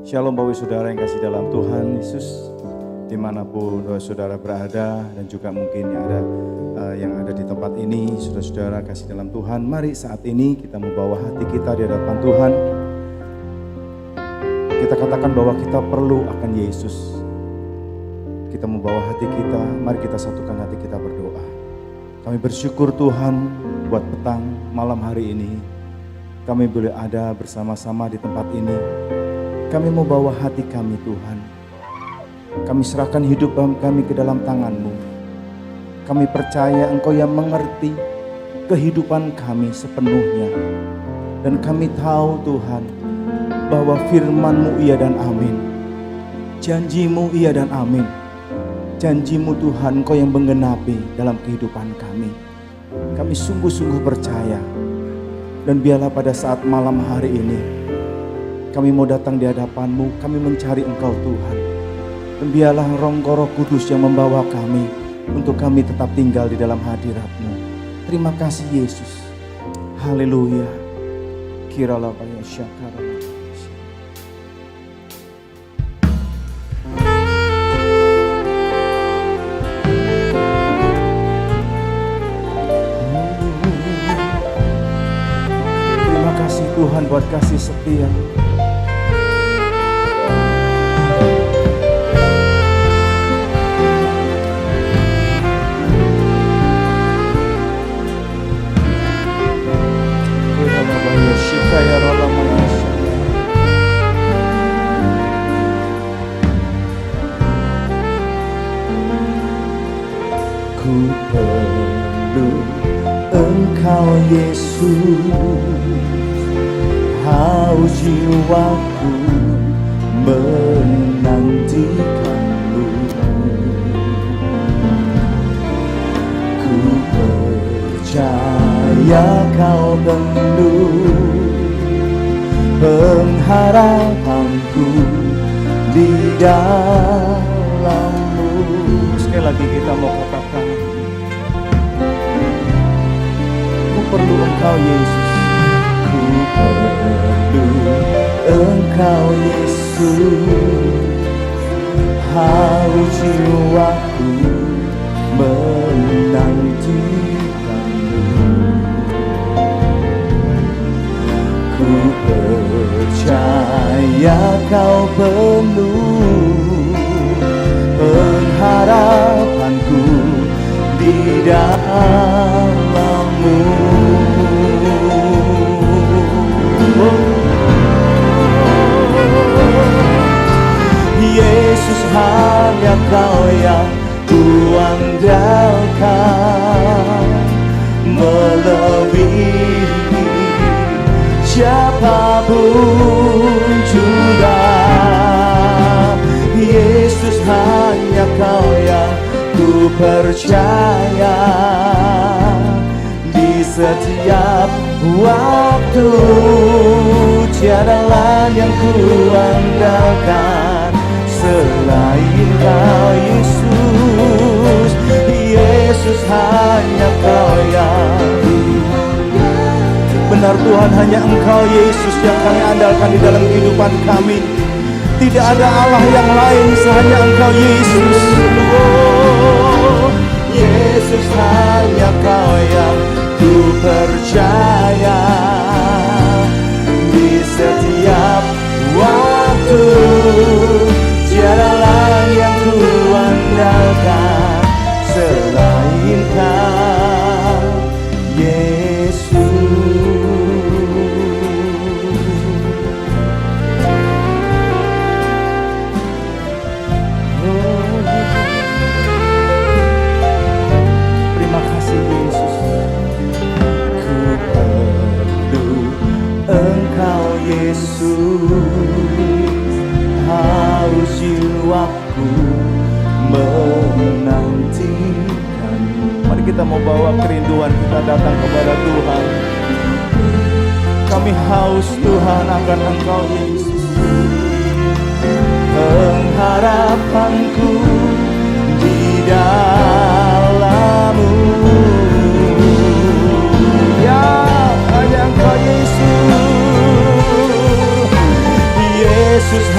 Shalom Bapak Saudara yang kasih dalam Tuhan Yesus, dimanapun saudara berada dan juga mungkin yang ada di tempat ini, saudara-saudara kasih dalam Tuhan. Mari saat ini kita membawa hati kita di hadapan Tuhan. Kita katakan bahwa kita perlu akan Yesus. Kita membawa hati kita, mari kita satukan hati kita berdoa. Kami bersyukur Tuhan buat petang malam hari ini. Kami boleh ada bersama-sama di tempat ini. Kami mau bawa hati kami Tuhan. Kami serahkan hidup kami ke dalam tangan-Mu. Kami percaya Engkau yang mengerti kehidupan kami sepenuhnya. Dan kami tahu Tuhan bahwa firman-Mu iya dan amin. Janji-Mu iya dan amin. Janji-Mu Tuhan Engkau yang menggenapi dalam kehidupan kami. Kami sungguh-sungguh percaya. Dan biarlah pada saat malam hari ini kami mau datang di hadapan-Mu, kami mencari Engkau Tuhan. Dan biarlah Roh Kudus yang membawa kami untuk kami tetap tinggal di dalam hadirat-Mu. Terima kasih Yesus. Haleluya. Kiralah ya syakara. Terima kasih Tuhan buat kasih setia. Ku perlu Engkau Yesus, haus jiwaku menantikan-Mu. Ku percaya Kau penuh pengharapanku di dalam-Mu. Sekali lagi kita mau katakan, ku perlu Engkau Yesus. Ku perlu Engkau Yesus, haus jiwaku menantikan-Mu. Ku percaya Kau penuh pengharapanku di dalam-Mu. Yesus, hanya Kau yang kuandalkan, melebihi siapapun juga. Yesus, hanya Kau yang ku percaya di setiap waktu. Tiada lain yang ku andalkan selain Kau Yesus. Yesus, hanya Kau yang benar Tuhan, hanya Engkau Yesus yang kami andalkan di dalam kehidupan kami. Tidak ada Allah yang lain, hanya Engkau Yesus. Oh, Yesus, hanya Kau yang ku percaya di setiap waktu. Tiada lain yang ku andalkan selain Kau Yesus. Terima kasih Yesus. Ku perlu Engkau Yesus, haus jiwaku menantikan. Mari kita mau bawa kerinduan kita datang kepada Tuhan. Kami haus Tuhan akan Engkau Yesus. Pengharapanku di dalam-Mu. Ya, hanya Engkau Yesus. Yesus,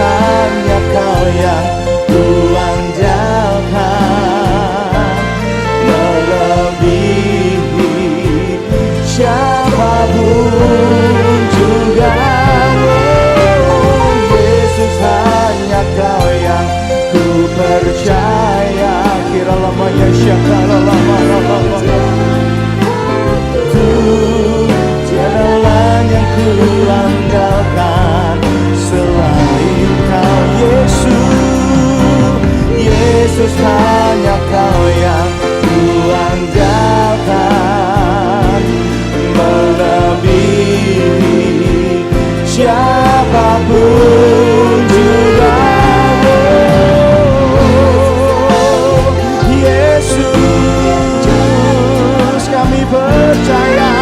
Tiadalah yang ku andalkan selain Kau Yesus. Yesus hanya Kau yang ku andalkan, melebihi siapapun juga. Yesus, kami percaya.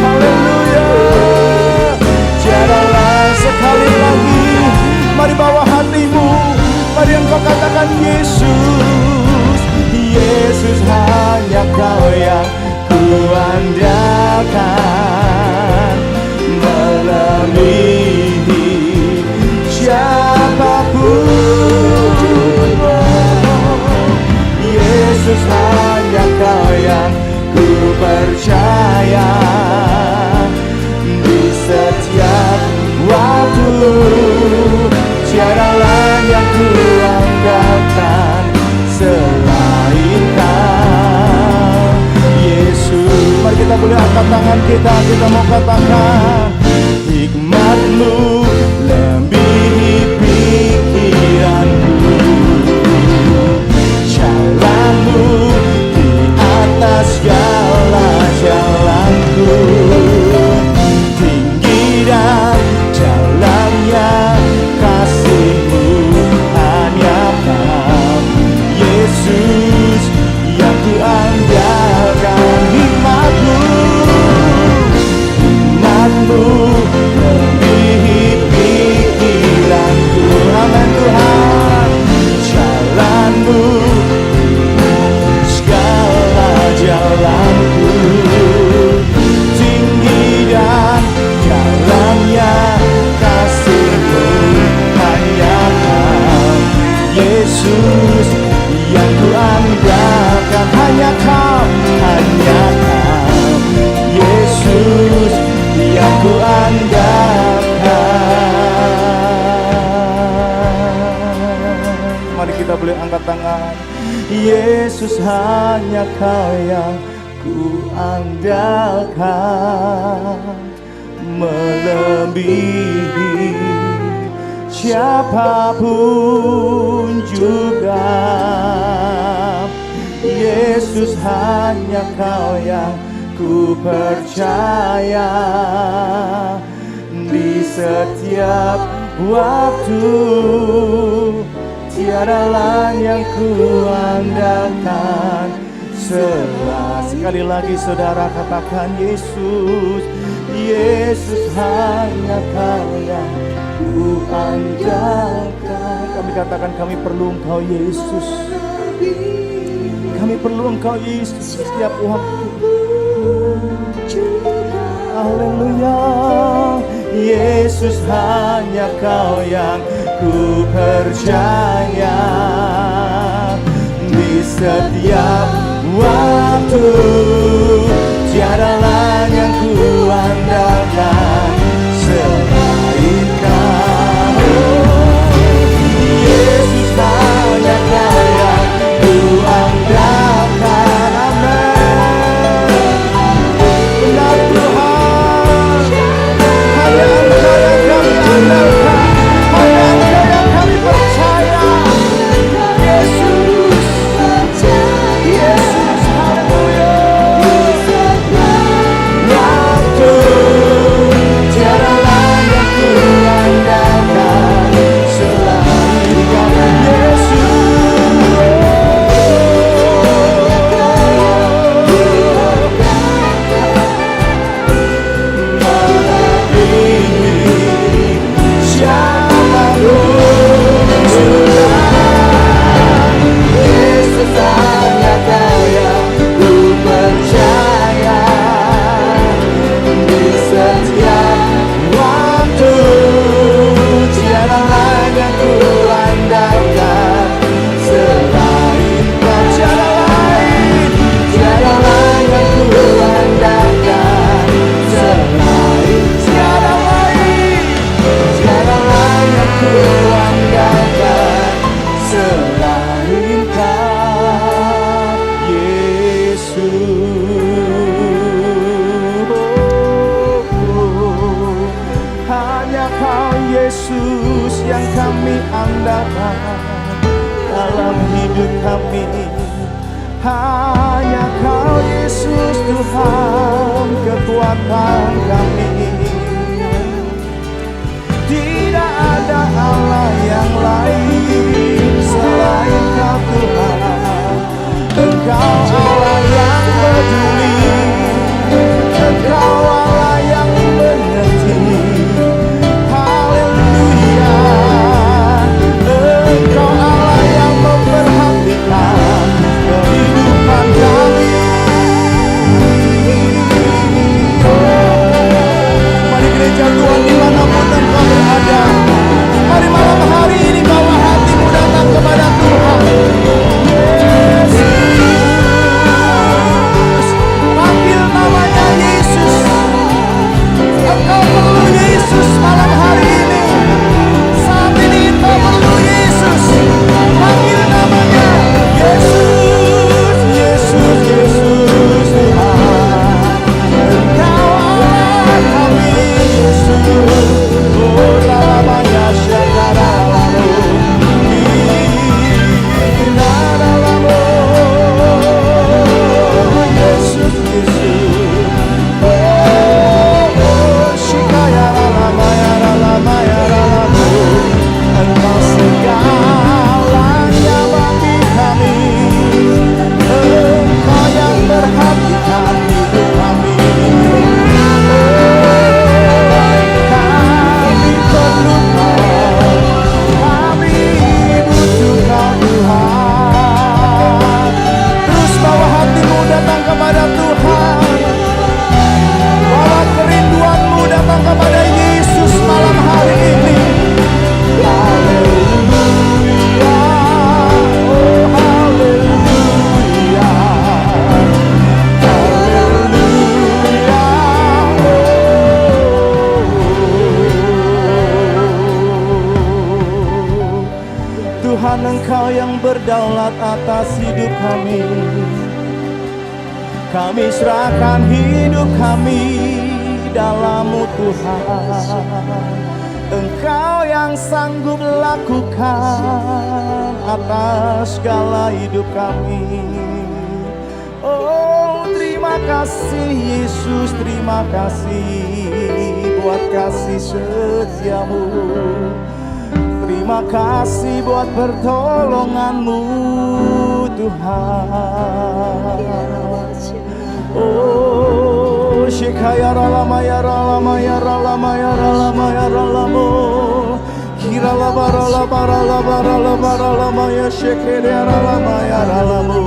Haleluya. Tiadalah, sekali lagi mari bawa hatimu, mari engkau katakan Yesus. Yesus hanya Kau yang ku andalkan, melebihi siapapun. Yesus hanya Kau yang ku percaya, di setiap waktu tiadalah yang ku andalkan selain Kau Yesus. Mari kita boleh angkat tangan kita mau katakan, hikmat-Mu lebihi pikiranku, jalan-Mu di atas segala jalanku, tinggi dan jalannya kasih-Mu hanya Kau Yesus yang ku andalkan. Hikmat-Mu lebihi pikiranku, amin Tuhan. Jalan-Mu segala jalanku, tinggi dan jalannya kasih-Mu hanya Kau Yesus yang ku andalkan, hanya Kau Yesus yang ku andalkan. Mari kita boleh angkat tangan. Yesus hanya Kau yang ku andalkan, melebihi siapapun juga. Yesus hanya Kau yang ku percaya, di setiap waktu tiadalah yang ku andalkan selain. Sekali lagi saudara katakan Yesus. Yesus hanya Kau yang ku andalkan. Kami katakan kami perlu Engkau Yesus, kami perlu Engkau Yesus setiap waktu. Haleluya. Yesus hanya Kau yang ku percaya, di setiap waktu tiadalah yang ku andalkan selain Kau. Yesus hanya Kau yang ku andalkan, amin. Benar Tuhan, hanya Engkau yang kami andalkan, hanya Engkau yang kami percaya. Yesus, Yesus, haleluya. Waktu kami andalkan dalam hidup kami. Hanya Kau Yesus Tuhan kekuatan kami. Tidak ada Allah yang lain selain Kau Tuhan. Engkau Allah yang peduli, Engkau Allah yang mengerti. Haleluya. Engkau Allah yang memperhatikan kehidupan kami. Mari gereja Tuhan dimanapun Engkau berada, mari malam hari ini bawa hatimu datang kepada Tuhan. Yesus, panggil namanya Yesus. Engkau perlu Yesus malam hari ini. Saat ini engkau perlu Yesus. Panggil namanya Yesus, Yesus, Yesus Tuhan. Engkau Allah kami Yesus. Oh namanya Syakaralamu. Inaralamu. Yesus, Yesus. Oh Shikayaralamayaralamayaralamu. Engkau segalanya bagi kami. Engkau yang perhatikan hidup kami. Kami perlu Kau, kami butuh Kau Tuhan. Terus bawa hatimu datang kepada Tuhan. Bawa kerinduanmu datang kepada Yesus malam hari ini. Haleluya, oh haleluya, haleluya, oh. Tuhan Engkau yang berdaulat atas hidup kami. Kami serahkan hidup kami dalam-Mu Tuhan. Engkau yang sanggup lakukan atas segala hidup kami. Oh terima kasih Yesus, terima kasih buat kasih setiamu. Terima kasih buat pertolongan-Mu Tuhan. Oh Shikayaralamayaralamayaralamayaralamayaralamu. Kiralabaralabaralabaralabaralamayar Shikayaralamayaralamu.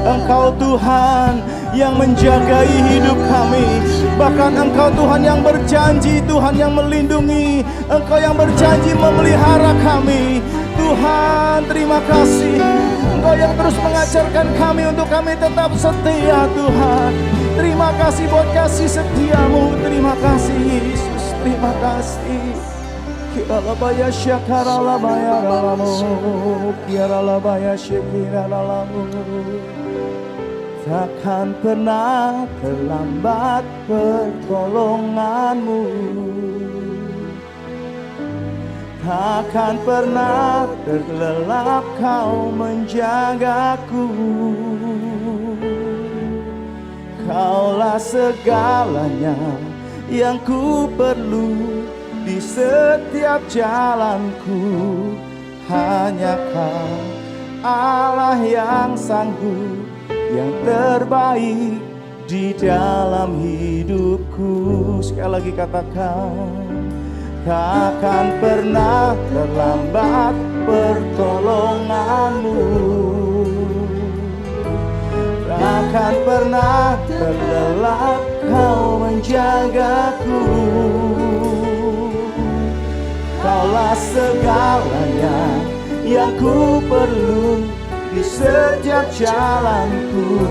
Engkau Tuhan yang menjagai hidup kami. Bahkan Engkau Tuhan yang berjanji, Tuhan yang melindungi. Engkau yang berjanji memelihara kami. Tuhan terima kasih. Engkau yang terus mengajarkan kami untuk kami tetap setia Tuhan. Terima kasih buat kasih setiamu. Terima kasih Yesus, terima kasih. Kiralabaya syakaralabayaralamu. Kiralabaya syakiralalamu. Takkan pernah terlambat pertolongan-Mu. Takkan pernah terlelap Kau menjagaku. Kaulah segalanya yang ku perlu di setiap jalanku. Hanya Kau Allah yang sanggup, yang terbaik di dalam hidupku. Sekali lagi katakan, takkan pernah terlambat pertolongan-Mu. Takkan pernah terlelap Kau menjagaku. Kaulah segalanya yang ku perlu di setiap jalanku.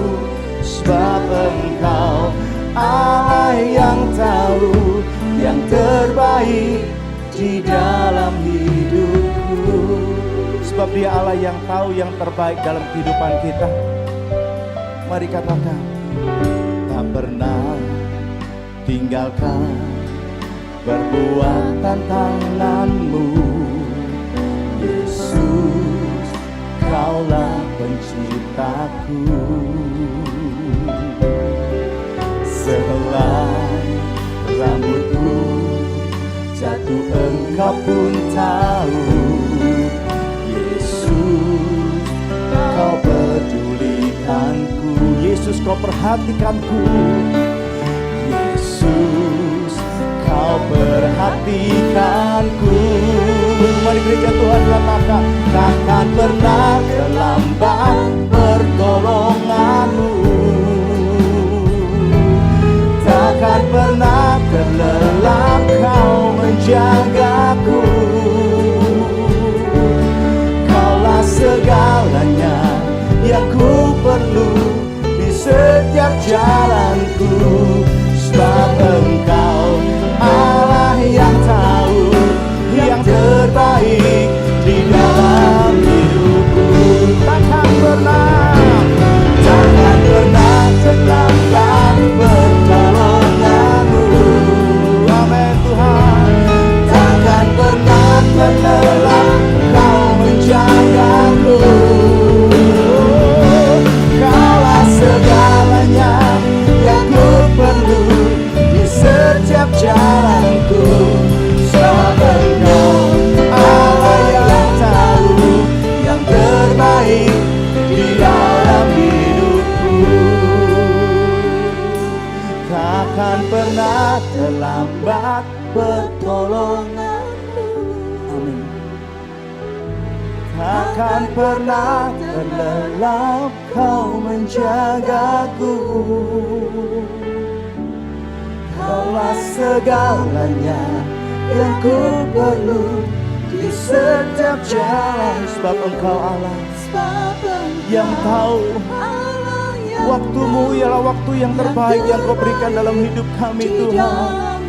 Sebab Engkau Allah yang tahu yang terbaik di dalam hidupku. Sebab Dia Allah yang tahu yang terbaik dalam kehidupan kita. Mari katakan, tak pernah tinggalkan perbuatan tangan-Mu. Yesus, Kaulah penciptaku. Sehelai rambutku jatuh Engkau pun tahu. Yesus, Kau pedulikanku. Yesus, Kau perhatikanku. Yesus, Kau perhatikanku. Mari gereja Tuhan katakan, takkan pernah terlambat pertolongan-Mu. Takkan pernah terlelap Kau menjagaku. Kaulah segalanya yang ku perlu di setiap jalanku. Sebab Engkau Allah yang tahu yang terbaik di dalam hidupku. Takkan pernah terlambat pertolongan-Mu. Amin Tuhan. Takkan pernah terlelap Kau menjagaku. Kaulah segalanya yang ku perlu di setiap jalanku. Sebab Engkau Allah yang tahu yang terbaik di dalam hidupku. Takkan pernah terlambat pertolongan-Mu. Amin. Takkan pernah terlelap Kau menjagaku. Kaulah segalanya yang ku perlu di setiap jalan. Sebab Engkau Allah yang tahu waktu-Mu ialah waktu yang terbaik yang Kau berikan dalam hidup kami Tuhan.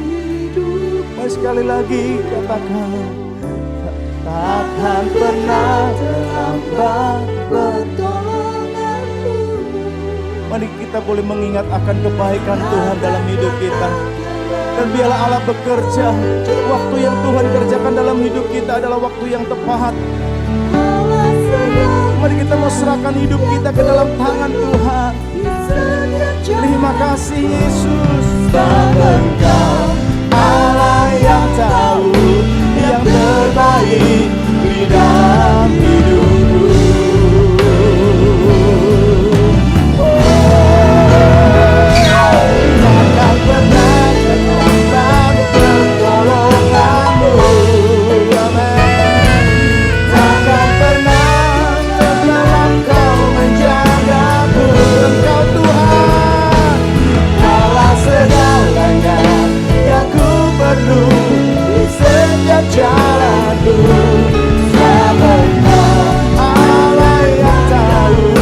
Mari sekali lagi katakan, takkan pernah terlambat pertolongan-Mu. Mari kita boleh mengingat akan kebaikan Tuhan dalam hidup kita. Dan biarlah Allah bekerja. Waktu yang Tuhan kerjakan dalam hidup kita adalah waktu yang tepat. Mari kita mau serahkan hidup kita ke dalam tangan Tuhan. Terima kasih Yesus. Sebab Engkau Allah yang tahu yang terbaik di dalam hidupku. Takkan pernah terlambat pertolongan-Mu. Amin. Takkan pernah terlelap Kau menjagaku. Engkau Tuhan, Kaulah segalanya yang ku perlu di setiap jalanku. Sebab Engkau Allah yang tahu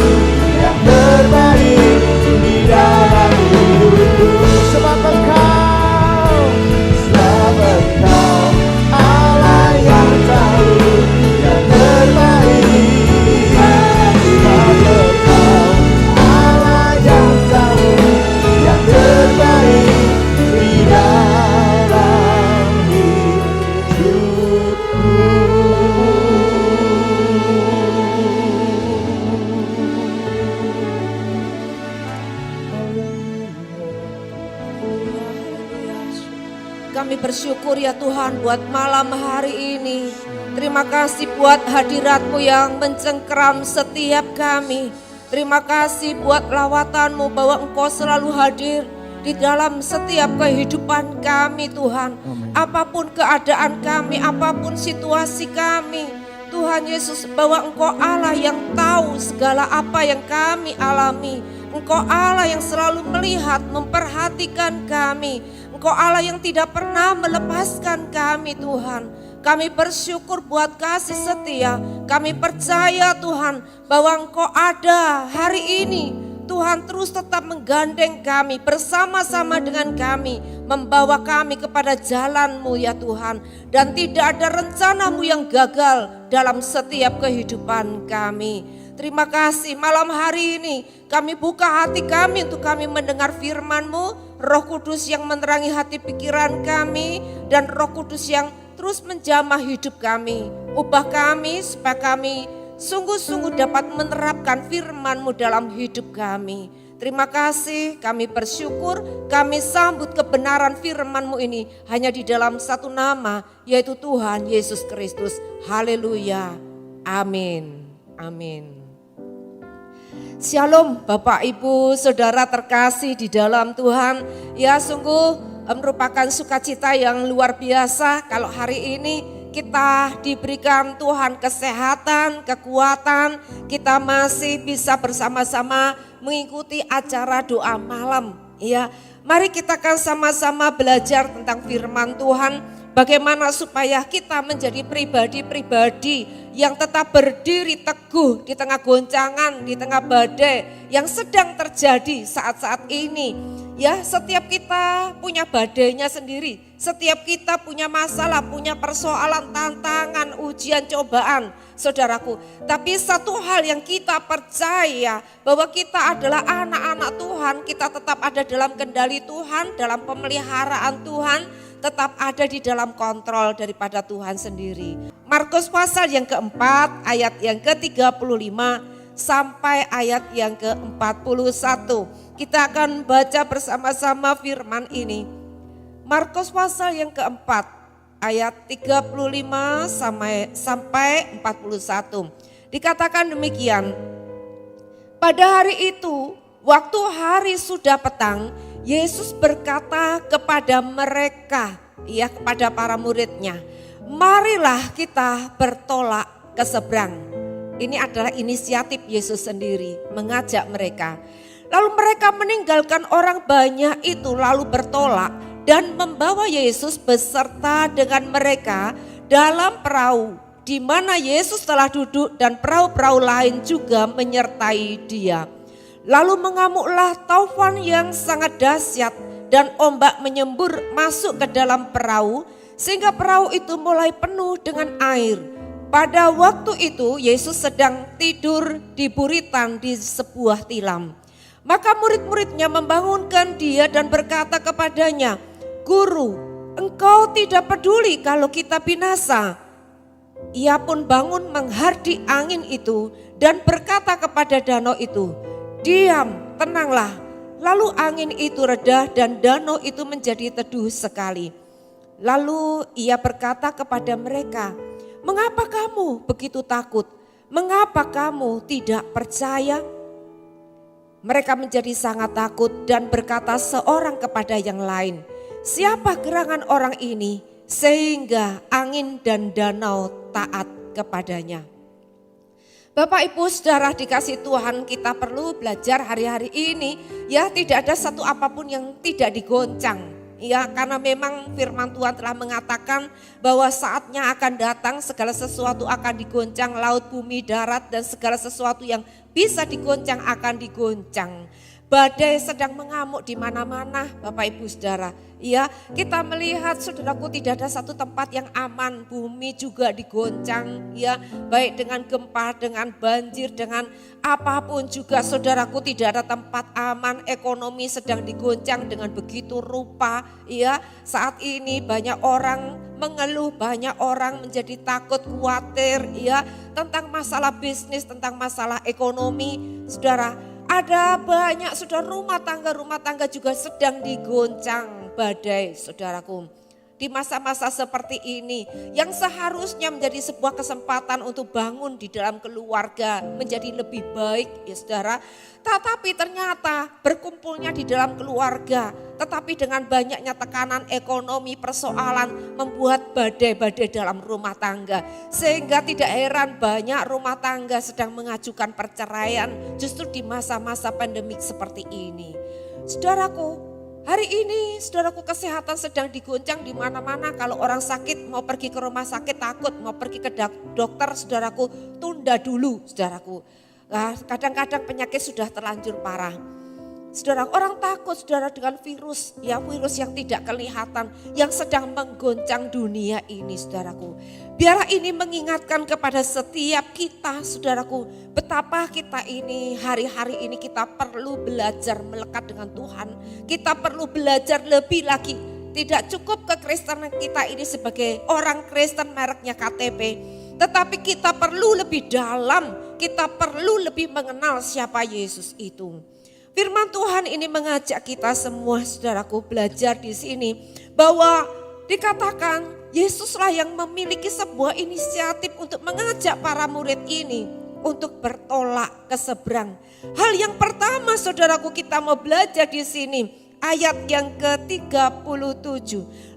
yang terbaik di dalam hidupku. Sebab Engkau Allah yang tahu yang terbaik. Sebab Engkau Allah yang tahu yang terbaik di dalam hidupku. Kami bersyukur ya Tuhan buat malam hari ini. Terima kasih buat hadirat-Mu yang mencengkeram setiap kami. Terima kasih buat lawatan-Mu bahwa Engkau selalu hadir di dalam setiap kehidupan kami Tuhan. Apapun keadaan kami, apapun situasi kami, Tuhan Yesus, bahwa Engkau Allah yang tahu segala apa yang kami alami. Engkau Allah yang selalu melihat, memperhatikan kami. Engkau Allah yang tidak pernah melepaskan kami Tuhan. Kami bersyukur buat kasih setia. Kami percaya Tuhan bahwa Engkau ada hari ini. Tuhan terus tetap menggandeng kami, bersama-sama dengan kami, membawa kami kepada jalan-Mu ya Tuhan. Dan tidak ada rencana-Mu yang gagal dalam setiap kehidupan kami. Terima kasih malam hari ini kami buka hati kami untuk kami mendengar firman-Mu. Roh Kudus yang menerangi hati pikiran kami dan Roh Kudus yang terus menjamah hidup kami Ubah kami supaya kami sungguh-sungguh dapat menerapkan firman-Mu dalam hidup kami. Terima kasih, kami bersyukur, kami sambut kebenaran firman-Mu ini hanya di dalam satu nama, yaitu Tuhan Yesus Kristus. Haleluya. Amin. Amin. Shalom Bapak Ibu Saudara terkasih di dalam Tuhan. Ya sungguh merupakan sukacita yang luar biasa kalau hari ini kita diberikan Tuhan kesehatan, kekuatan, kita masih bisa bersama-sama mengikuti acara doa malam. Ya, mari kita akan sama-sama belajar tentang firman Tuhan, bagaimana supaya kita menjadi pribadi-pribadi yang tetap berdiri teguh di tengah goncangan, di tengah badai yang sedang terjadi saat-saat ini. Ya, setiap kita punya badainya sendiri. Setiap kita punya masalah, punya persoalan, tantangan, ujian, cobaan, saudaraku. Tapi satu hal yang kita percaya bahwa kita adalah anak-anak Tuhan, kita tetap ada dalam kendali Tuhan, dalam pemeliharaan Tuhan, tetap ada di dalam kontrol daripada Tuhan sendiri. Markus pasal yang keempat, ayat yang ke-35 sampai ayat yang ke-41. Kita akan baca bersama-sama firman ini. Markus pasal yang keempat, ayat 35 sampai 41. Dikatakan demikian. Pada hari itu, waktu hari sudah petang, Yesus berkata kepada mereka, ya kepada para muridnya, marilah kita bertolak ke seberang. Ini adalah inisiatif Yesus sendiri mengajak mereka. Lalu mereka meninggalkan orang banyak itu lalu bertolak dan membawa Yesus beserta dengan mereka dalam perahu di mana Yesus telah duduk dan perahu-perahu lain juga menyertai dia. Lalu mengamuklah taufan yang sangat dahsyat dan ombak menyembur masuk ke dalam perahu sehingga perahu itu mulai penuh dengan air. Pada waktu itu Yesus sedang tidur di buritan di sebuah tilam. Maka murid-muridnya membangunkan dia dan berkata kepadanya, Guru, engkau tidak peduli kalau kita binasa. Ia pun bangun menghardik angin itu dan berkata kepada danau itu, diam, tenanglah. Lalu angin itu reda dan danau itu menjadi teduh sekali. Lalu ia berkata kepada mereka, mengapa kamu begitu takut? Mengapa kamu tidak percaya? Mereka menjadi sangat takut dan berkata seorang kepada yang lain, siapa gerangan orang ini sehingga angin dan danau taat kepadanya. Bapak Ibu Saudara dikasih Tuhan, kita perlu belajar hari-hari ini ya, tidak ada satu apapun yang tidak digoncang. Ya, karena memang firman Tuhan telah mengatakan bahwa saatnya akan datang segala sesuatu akan digoncang, laut, bumi, darat dan segala sesuatu yang bisa digoncang akan digoncang. Badai sedang mengamuk di mana-mana Bapak Ibu Saudara. Ya, kita melihat saudaraku tidak ada satu tempat yang aman, bumi juga digoncang ya, baik dengan gempa, dengan banjir, dengan apapun juga saudaraku tidak ada tempat aman, ekonomi sedang digoncang dengan begitu rupa ya. Saat ini banyak orang mengeluh, banyak orang menjadi takut, khawatir ya tentang masalah bisnis, tentang masalah ekonomi. Saudara, ada banyak saudara rumah tangga juga sedang digoncang badai saudaraku. Di masa-masa seperti ini yang seharusnya menjadi sebuah kesempatan untuk bangun di dalam keluarga menjadi lebih baik ya saudara. Tetapi ternyata berkumpulnya di dalam keluarga tetapi dengan banyaknya tekanan ekonomi, persoalan membuat badai-badai dalam rumah tangga. Sehingga tidak heran banyak rumah tangga sedang mengajukan perceraian justru di masa-masa pandemik seperti ini. Saudaraku, hari ini saudaraku kesehatan sedang digoncang di mana-mana. Kalau orang sakit mau pergi ke rumah sakit takut, mau pergi ke dokter saudaraku tunda dulu saudaraku. Kadang-kadang penyakit sudah terlanjur parah. Saudara, orang takut saudara dengan virus, ya virus yang tidak kelihatan, yang sedang menggoncang dunia ini saudaraku. Biarlah ini mengingatkan kepada setiap kita saudaraku, betapa kita ini hari-hari ini kita perlu belajar melekat dengan Tuhan. Kita perlu belajar lebih lagi. Tidak cukup kekristenan kita ini sebagai orang Kristen mereknya KTP. Tetapi kita perlu lebih dalam, kita perlu lebih mengenal siapa Yesus itu. Firman Tuhan ini mengajak kita semua, saudaraku, belajar di sini bahwa dikatakan Yesuslah yang memiliki sebuah inisiatif untuk mengajak para murid ini untuk bertolak ke seberang. Hal yang pertama, saudaraku, kita mau belajar di sini ayat yang ke-37.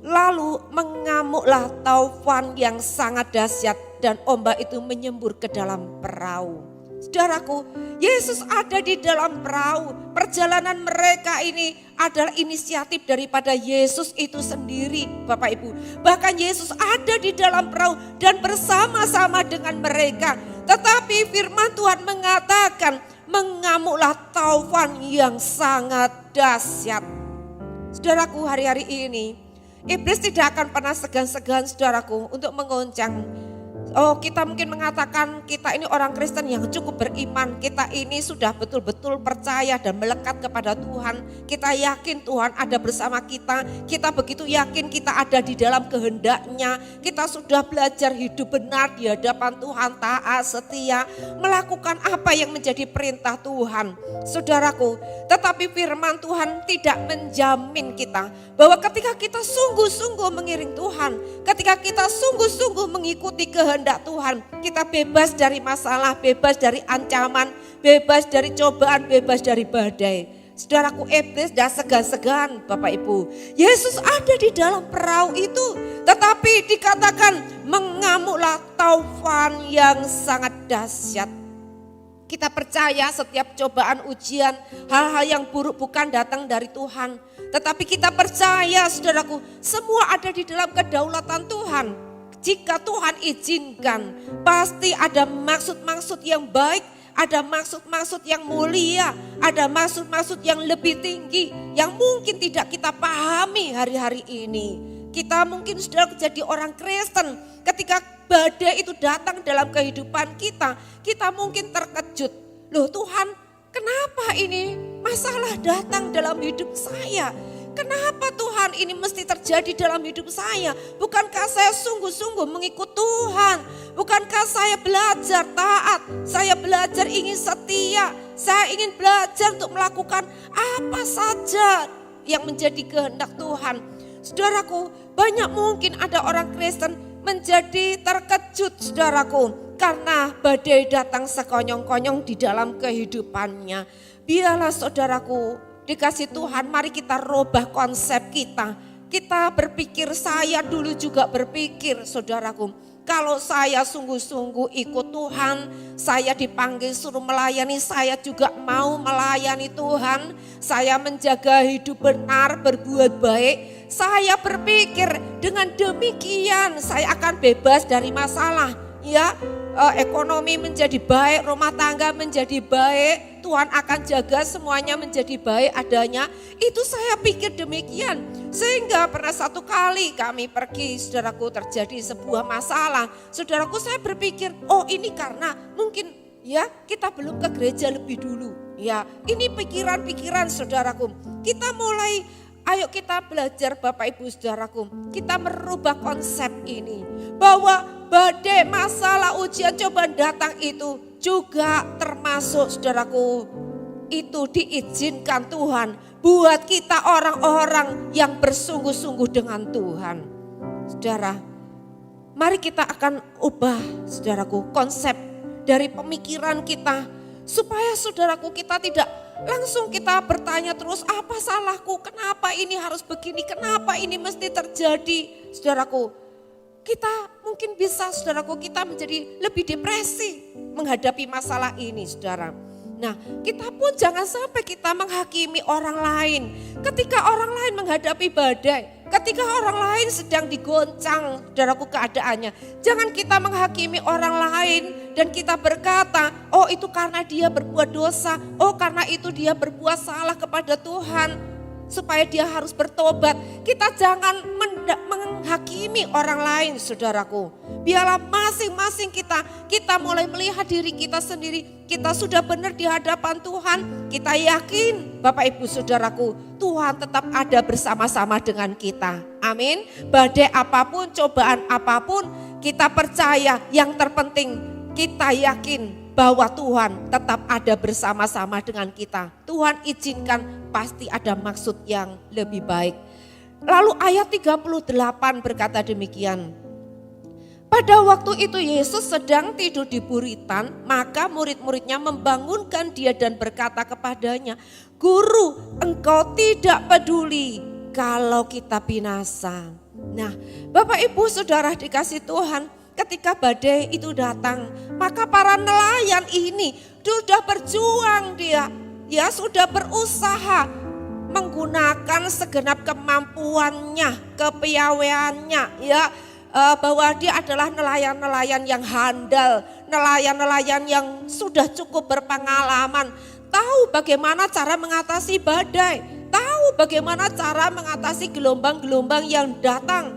Lalu mengamuklah taufan yang sangat dahsyat dan ombak itu menyembur ke dalam perahu. Saudaraku, Yesus ada di dalam perahu. Perjalanan mereka ini adalah inisiatif daripada Yesus itu sendiri, Bapak Ibu. Bahkan Yesus ada di dalam perahu dan bersama-sama dengan mereka. Tetapi firman Tuhan mengatakan, mengamuklah taufan yang sangat dahsyat. Saudaraku, hari-hari ini iblis tidak akan pernah segan-segan, saudaraku, untuk mengoncang. Oh, kita mungkin mengatakan kita ini orang Kristen yang cukup beriman. Kita ini sudah betul-betul percaya dan melekat kepada Tuhan. Kita yakin Tuhan ada bersama kita. Kita begitu yakin kita ada di dalam kehendak-Nya. Kita sudah belajar hidup benar di hadapan Tuhan, taat, setia, melakukan apa yang menjadi perintah Tuhan. Saudaraku, tetapi firman Tuhan tidak menjamin kita bahwa ketika kita sungguh-sungguh mengiring Tuhan, ketika kita sungguh-sungguh mengikuti kehendak Tuhan, kita bebas dari masalah, bebas dari ancaman, bebas dari cobaan, bebas dari badai. Saudaraku, iblis dah segan-segan, Bapak Ibu. Yesus ada di dalam perahu itu, tetapi dikatakan mengamuklah taufan yang sangat dahsyat. Kita percaya setiap cobaan, ujian, hal-hal yang buruk bukan datang dari Tuhan. Tetapi kita percaya, saudaraku, semua ada di dalam kedaulatan Tuhan. Jika Tuhan izinkan, pasti ada maksud-maksud yang baik, ada maksud-maksud yang mulia, ada maksud-maksud yang lebih tinggi, yang mungkin tidak kita pahami hari-hari ini. Kita mungkin sudah jadi orang Kristen, ketika badai itu datang dalam kehidupan kita, kita mungkin terkejut. Loh Tuhan, kenapa ini masalah datang dalam hidup saya? Kenapa Tuhan ini mesti terjadi dalam hidup saya? Bukankah saya sungguh-sungguh mengikut Tuhan? Bukankah saya belajar taat? Saya belajar ingin setia. Saya ingin belajar untuk melakukan apa saja yang menjadi kehendak Tuhan. Saudaraku, banyak mungkin ada orang Kristen menjadi terkejut, saudaraku, karena badai datang sekonyong-konyong di dalam kehidupannya. Biarlah saudaraku, dikasih Tuhan, mari kita rubah konsep kita. Kita berpikir, saya dulu juga berpikir, saudaraku, kalau saya sungguh-sungguh ikut Tuhan, saya dipanggil suruh melayani, saya juga mau melayani Tuhan. Saya menjaga hidup benar, berbuat baik. Saya berpikir dengan demikian saya akan bebas dari masalah. Ya, ekonomi menjadi baik, rumah tangga menjadi baik, Tuhan akan jaga semuanya menjadi baik adanya. Itu saya pikir demikian. Sehingga pernah satu kali kami pergi, saudaraku, terjadi sebuah masalah. Saudaraku, saya berpikir, oh ini karena mungkin ya kita belum ke gereja lebih dulu. Ya, ini pikiran-pikiran saudaraku. Kita mulai, ayo kita belajar Bapak Ibu saudaraku. Kita merubah konsep ini. Bahwa badai, masalah, ujian, cobaan datang itu juga termasuk saudaraku. Itu diizinkan Tuhan buat kita orang-orang yang bersungguh-sungguh dengan Tuhan. Saudara, mari kita akan ubah saudaraku konsep dari pemikiran kita. Supaya saudaraku kita tidak langsung kita bertanya terus, apa salahku, kenapa ini harus begini, kenapa ini mesti terjadi. Saudaraku, kita mungkin bisa saudaraku kita menjadi lebih depresi menghadapi masalah ini saudara. Nah, kita pun jangan sampai kita menghakimi orang lain. Ketika orang lain menghadapi badai, ketika orang lain sedang digoncang, saudaraku, keadaannya, jangan kita menghakimi orang lain dan kita berkata, oh itu karena dia berbuat dosa, oh karena itu dia berbuat salah kepada Tuhan, supaya dia harus bertobat. Kita jangan menghakimi orang lain, saudaraku. Biarlah masing-masing kita mulai melihat diri kita sendiri. Kita sudah benar di hadapan Tuhan. Kita yakin, Bapak Ibu saudaraku, Tuhan tetap ada bersama-sama dengan kita. Amin. Badai apapun, cobaan apapun, kita percaya, yang terpenting kita yakin bahwa Tuhan tetap ada bersama-sama dengan kita. Tuhan izinkan pasti ada maksud yang lebih baik. Lalu ayat 38 berkata demikian. Pada waktu itu Yesus sedang tidur di buritan, maka murid-muridnya membangunkan dia dan berkata kepadanya, "Guru, engkau tidak peduli kalau kita binasa." Nah, Bapak Ibu Saudara dikasih Tuhan, ketika badai itu datang, maka para nelayan ini sudah berjuang, dia sudah berusaha menggunakan segenap kemampuannya, kepiawaiannya, bahwa dia adalah nelayan-nelayan yang handal, nelayan-nelayan yang sudah cukup berpengalaman, tahu bagaimana cara mengatasi badai, tahu bagaimana cara mengatasi gelombang-gelombang yang datang.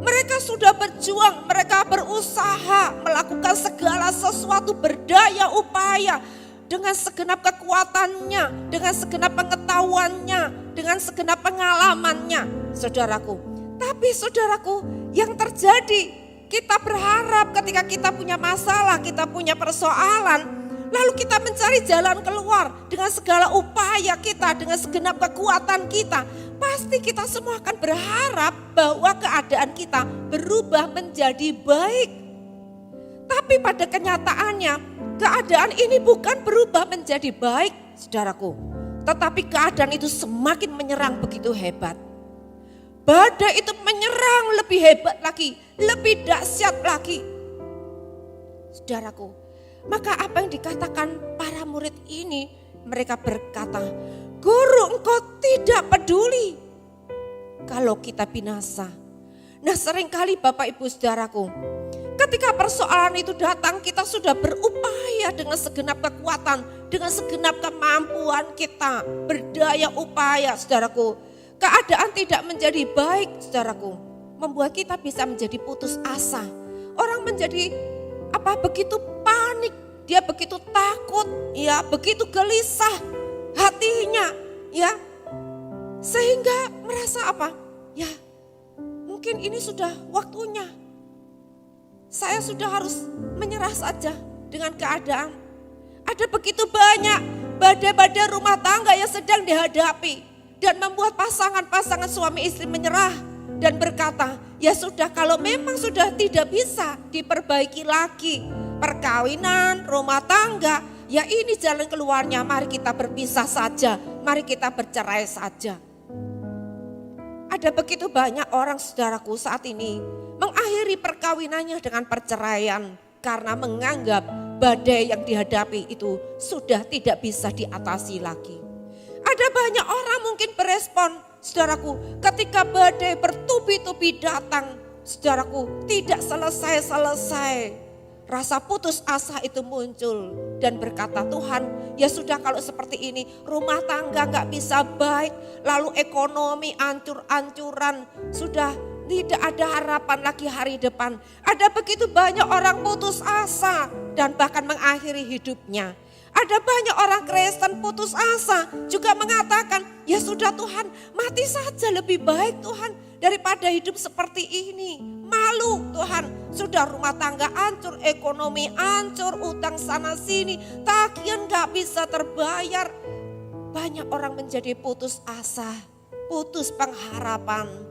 Mereka sudah berjuang, mereka berusaha melakukan segala sesuatu, berdaya upaya dengan segenap kekuatannya, dengan segenap pengetahuannya, dengan segenap pengalamannya, saudaraku. Tapi saudaraku, yang terjadi, kita berharap ketika kita punya masalah, kita punya persoalan, lalu kita mencari jalan keluar dengan segala upaya kita, dengan segenap kekuatan kita. Pasti kita semua akan berharap bahwa keadaan kita berubah menjadi baik. Tapi pada kenyataannya, keadaan ini bukan berubah menjadi baik, saudaraku. Tetapi keadaan itu semakin menyerang begitu hebat. Badai itu menyerang lebih hebat lagi, lebih dahsyat lagi. Saudaraku, maka apa yang dikatakan para murid ini, mereka berkata, "Guru, engkau tidak peduli kalau kita binasa." Nah, seringkali Bapak Ibu Saudaraku, ketika persoalan itu datang, kita sudah berupaya dengan segenap kekuatan, dengan segenap kemampuan kita, berdaya upaya, saudaraku. Keadaan tidak menjadi baik, saudaraku, membuat kita bisa menjadi putus asa. Orang menjadi begitu panik, dia begitu takut, begitu gelisah hatinya, sehingga merasa mungkin ini sudah waktunya. Saya sudah harus menyerah saja dengan keadaan. Ada begitu banyak badai-badai rumah tangga yang sedang dihadapi. Dan membuat pasangan-pasangan suami istri menyerah dan berkata, ya sudah, kalau memang sudah tidak bisa diperbaiki lagi perkawinan, rumah tangga, ya ini jalan keluarnya, mari kita berpisah saja, mari kita bercerai saja. Ada begitu banyak orang, saudaraku, saat ini mengakhiri perkawinannya dengan perceraian karena menganggap badai yang dihadapi itu sudah tidak bisa diatasi lagi. Ada banyak orang mungkin berespon, saudaraku, ketika badai bertubi-tubi datang, saudaraku, tidak selesai-selesai. Rasa putus asa itu muncul dan berkata, Tuhan, ya sudah kalau seperti ini, rumah tangga gak bisa baik, lalu ekonomi ancur-ancuran, sudah tidak ada harapan lagi hari depan. Ada begitu banyak orang putus asa dan bahkan mengakhiri hidupnya. Ada banyak orang Kristen putus asa juga mengatakan, ya sudah Tuhan, mati saja lebih baik Tuhan daripada hidup seperti ini. Malu Tuhan, sudah rumah tangga hancur, ekonomi hancur, utang sana sini, tagihan gak bisa terbayar. Banyak orang menjadi putus asa, putus pengharapan.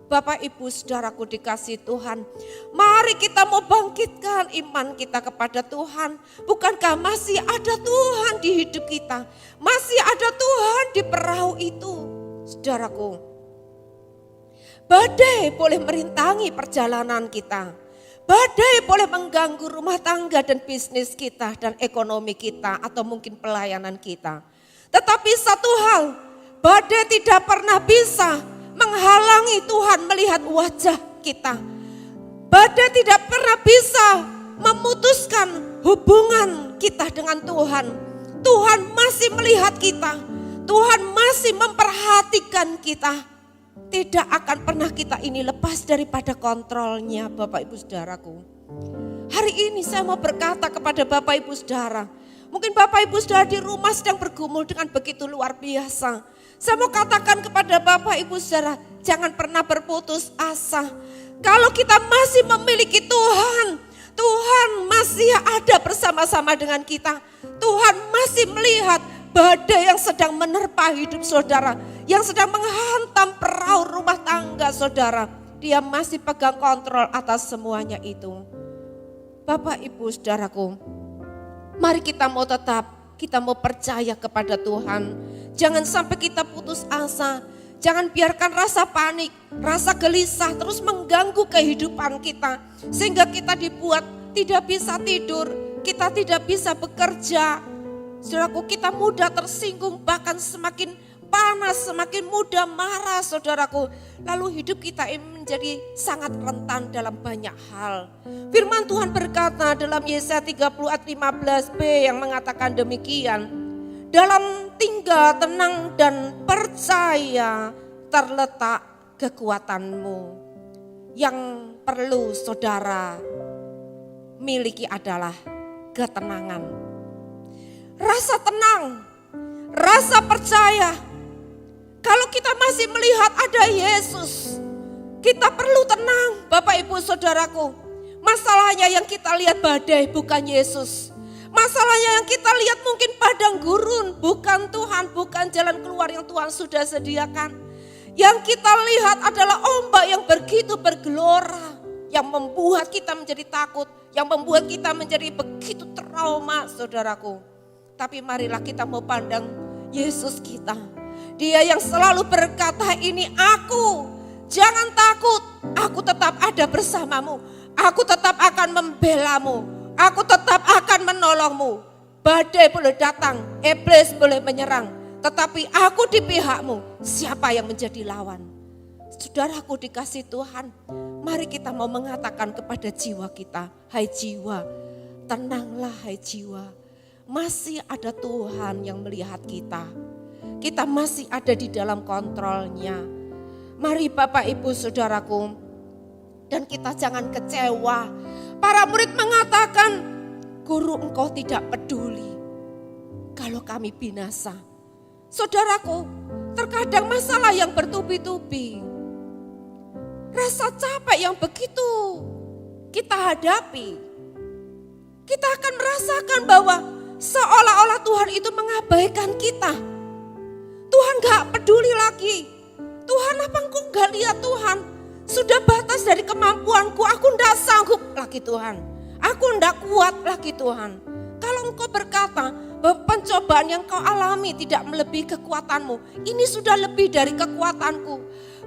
Bapak Ibu Saudaraku dikasih Tuhan, mari kita mau bangkitkan iman kita kepada Tuhan. Bukankah masih ada Tuhan di hidup kita? Masih ada Tuhan di perahu itu. Saudaraku, badai boleh merintangi perjalanan kita. Badai boleh mengganggu rumah tangga dan bisnis kita dan ekonomi kita atau mungkin pelayanan kita. Tetapi satu hal, badai tidak pernah bisa menghalangi Tuhan melihat wajah kita. Badai tidak pernah bisa memutuskan hubungan kita dengan Tuhan. Tuhan masih melihat kita. Tuhan masih memperhatikan kita. Tidak akan pernah kita ini lepas daripada kontrolnya, Bapak Ibu Saudaraku. Hari ini saya mau berkata kepada Bapak Ibu Saudara. Mungkin Bapak Ibu Saudara di rumah sedang bergumul dengan begitu luar biasa. Saya mau katakan kepada Bapak Ibu Saudara, jangan pernah berputus asa. Kalau kita masih memiliki Tuhan, Tuhan masih ada bersama-sama dengan kita. Tuhan masih melihat badai yang sedang menerpa hidup saudara, yang sedang menghantam perahu rumah tangga saudara. Dia masih pegang kontrol atas semuanya itu. Bapak, Ibu, saudaraku, mari kita mau percaya kepada Tuhan. Jangan sampai kita putus asa. Jangan biarkan rasa panik, rasa gelisah terus mengganggu kehidupan kita. Sehingga kita dibuat tidak bisa tidur, kita tidak bisa bekerja. Saudaraku, kita mudah tersinggung, bahkan semakin panas, semakin mudah marah saudaraku. Lalu hidup kita ini menjadi sangat rentan dalam banyak hal. Firman Tuhan berkata dalam Yesaya 30 ayat 15b yang mengatakan demikian. Dalam tinggal tenang dan percaya terletak kekuatanmu. Yang perlu saudara miliki adalah ketenangan. Rasa tenang, rasa percaya. Kalau kita masih melihat ada Yesus, kita perlu tenang, Bapak Ibu Saudaraku. Masalahnya yang kita lihat badai bukan Yesus. Masalahnya yang kita lihat mungkin padang gurun, bukan Tuhan, bukan jalan keluar yang Tuhan sudah sediakan. Yang kita lihat adalah ombak yang begitu bergelora, yang membuat kita menjadi takut, yang membuat kita menjadi begitu trauma, saudaraku. Tapi marilah kita mau pandang Yesus kita. Dia yang selalu berkata, ini aku, jangan takut, aku tetap ada bersamamu. Aku tetap akan membelamu, aku tetap akan menolongmu. Badai boleh datang, iblis boleh menyerang, tetapi aku di pihakmu, siapa yang menjadi lawan? Saudaraku dikasih Tuhan, mari kita mau mengatakan kepada jiwa kita, hai jiwa, tenanglah hai jiwa. Masih ada Tuhan yang melihat kita. Kita masih ada di dalam kontrolnya. Mari Bapak Ibu Saudaraku, dan kita jangan kecewa. Para murid mengatakan, Guru engkau tidak peduli kalau kami binasa. Saudaraku, terkadang masalah yang bertubi-tubi, rasa capek yang begitu kita hadapi, kita akan merasakan bahwa seolah-olah Tuhan itu mengabaikan kita. Tuhan gak peduli lagi. Tuhan, apa engkau gak lihat Tuhan? Sudah batas dari kemampuanku, aku gak sanggup lagi Tuhan. Aku gak kuat lagi Tuhan. Kalau engkau berkata bahwa pencobaan yang kau alami tidak melebihi kekuatanmu, ini sudah lebih dari kekuatanku.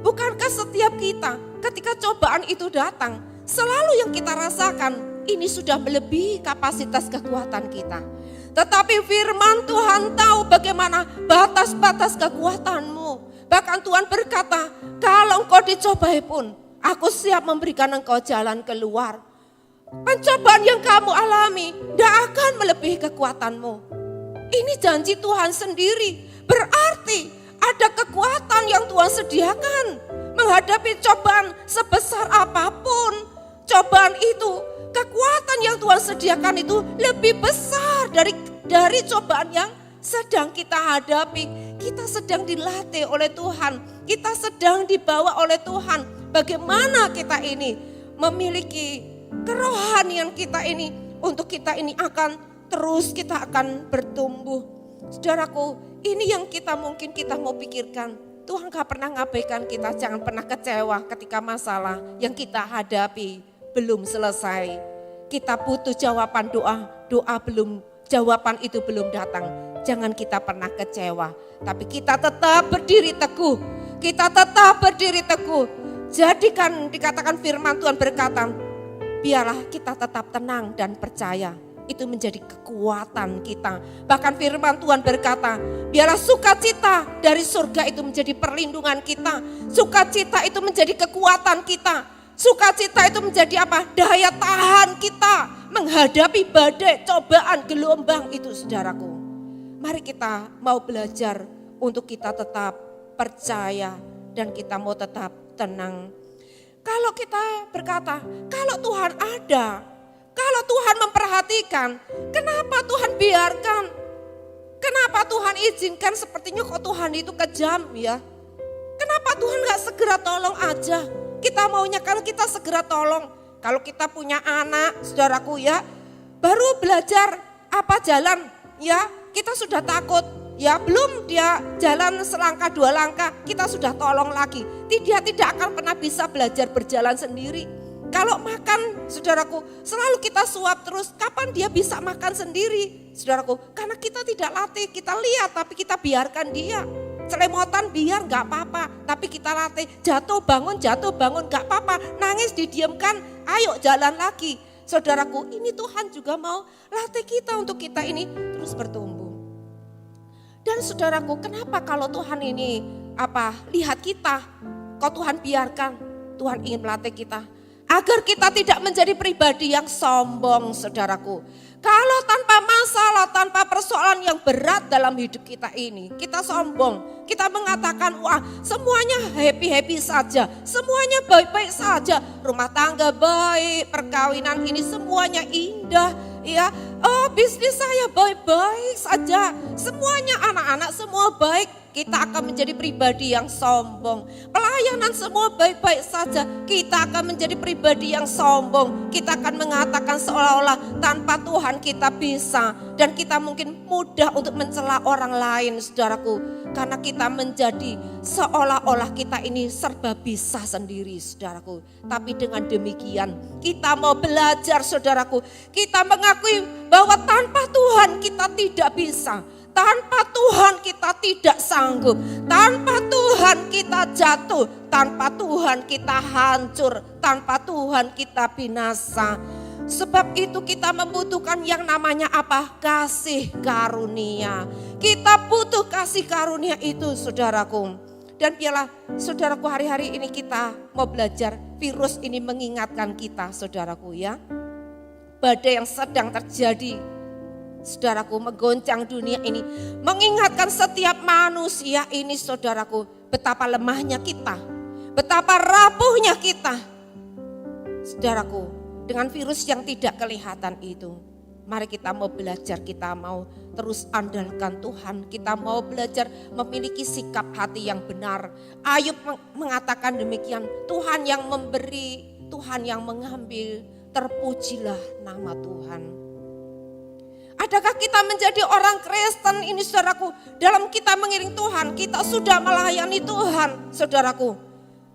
Bukankah setiap kita ketika cobaan itu datang, selalu yang kita rasakan ini sudah melebihi kapasitas kekuatan kita. Tetapi firman Tuhan tahu bagaimana batas-batas kekuatanmu. Bahkan Tuhan berkata, kalau engkau dicobai pun, aku siap memberikan engkau jalan keluar. Pencobaan yang kamu alami tidak akan melebihi kekuatanmu. Ini janji Tuhan sendiri. Berarti ada kekuatan yang Tuhan sediakan. Menghadapi cobaan sebesar apapun, cobaan itu, kekuatan yang Tuhan sediakan itu lebih besar dari cobaan yang sedang kita hadapi. Kita sedang dilatih oleh Tuhan, kita sedang dibawa oleh Tuhan. Bagaimana kita ini memiliki kerohanian kita ini, untuk kita ini akan terus, kita akan bertumbuh. Saudaraku, ini yang mungkin kita mau pikirkan. Tuhan gak pernah ngabaikan kita, jangan pernah kecewa ketika masalah yang kita hadapi belum selesai. Kita butuh jawaban jawaban itu belum datang. Jangan kita pernah kecewa, tapi kita tetap berdiri teguh. Kita tetap berdiri teguh. Jadikan, dikatakan firman Tuhan berkata, biarlah kita tetap tenang dan percaya. Itu menjadi kekuatan kita. Bahkan firman Tuhan berkata, biarlah sukacita dari surga itu menjadi perlindungan kita. Sukacita itu menjadi kekuatan kita. Sukacita itu menjadi apa? Daya tahan kita menghadapi badai, cobaan, gelombang itu, saudaraku. Mari kita mau belajar untuk kita tetap percaya dan kita mau tetap tenang. Kalau kita berkata, kalau Tuhan ada, kalau Tuhan memperhatikan, kenapa Tuhan biarkan? Kenapa Tuhan izinkan? Sepertinya kok Tuhan itu kejam ya. Kenapa Tuhan gak segera tolong aja? Kita maunya kan kita segera tolong. Kalau kita punya anak, saudaraku ya, baru belajar apa jalan, ya kita sudah takut. Ya belum dia jalan selangkah dua langkah, kita sudah tolong lagi. Dia tidak akan pernah bisa belajar berjalan sendiri. Kalau makan, saudaraku, selalu kita suap terus, kapan dia bisa makan sendiri, saudaraku? Karena kita tidak latih, kita lihat tapi kita biarkan dia. Celemotan biar gak apa-apa, tapi kita latih. Jatuh bangun gak apa-apa, nangis didiamkan, ayo jalan lagi. Saudaraku, ini Tuhan juga mau latih kita untuk kita ini terus bertumbuh. Dan saudaraku, kenapa kalau Tuhan ini lihat kita, kok Tuhan biarkan, Tuhan ingin melatih kita. Agar kita tidak menjadi pribadi yang sombong, saudaraku. Kalau tanpa masalah, tanpa persoalan yang berat dalam hidup kita ini, kita sombong. Kita mengatakan, wah semuanya happy-happy saja, semuanya baik-baik saja. Rumah tangga baik, perkawinan ini semuanya indah. Ya, oh bisnis saya baik-baik saja, semuanya anak-anak semua baik, kita akan menjadi pribadi yang sombong. Pelayanan semua baik-baik saja, kita akan menjadi pribadi yang sombong. Kita akan mengatakan seolah-olah tanpa Tuhan kita bisa, dan kita mungkin mudah untuk mencela orang lain, saudaraku, karena kita menjadi seolah-olah kita ini serba bisa sendiri, saudaraku. Tapi dengan demikian kita mau belajar, saudaraku, kita mengakui bahwa tanpa Tuhan kita tidak bisa. Tanpa Tuhan kita tidak sanggup, tanpa Tuhan kita jatuh, tanpa Tuhan kita hancur, tanpa Tuhan kita binasa. Sebab itu kita membutuhkan yang namanya kasih karunia. Kita butuh kasih karunia itu, saudaraku. Dan biarlah saudaraku, hari-hari ini kita mau belajar, virus ini mengingatkan kita, saudaraku ya. Badai yang sedang terjadi, saudaraku, menggoncang dunia ini, mengingatkan setiap manusia ini, saudaraku, betapa lemahnya kita, betapa rapuhnya kita, saudaraku, dengan virus yang tidak kelihatan itu. Mari kita mau belajar, kita mau terus andalkan Tuhan, kita mau belajar memiliki sikap hati yang benar. Ayub mengatakan demikian, Tuhan yang memberi, Tuhan yang mengambil, terpujilah nama Tuhan. Adakah kita menjadi orang Kristen ini, saudaraku, dalam kita mengiring Tuhan, kita sudah melayani Tuhan, saudaraku.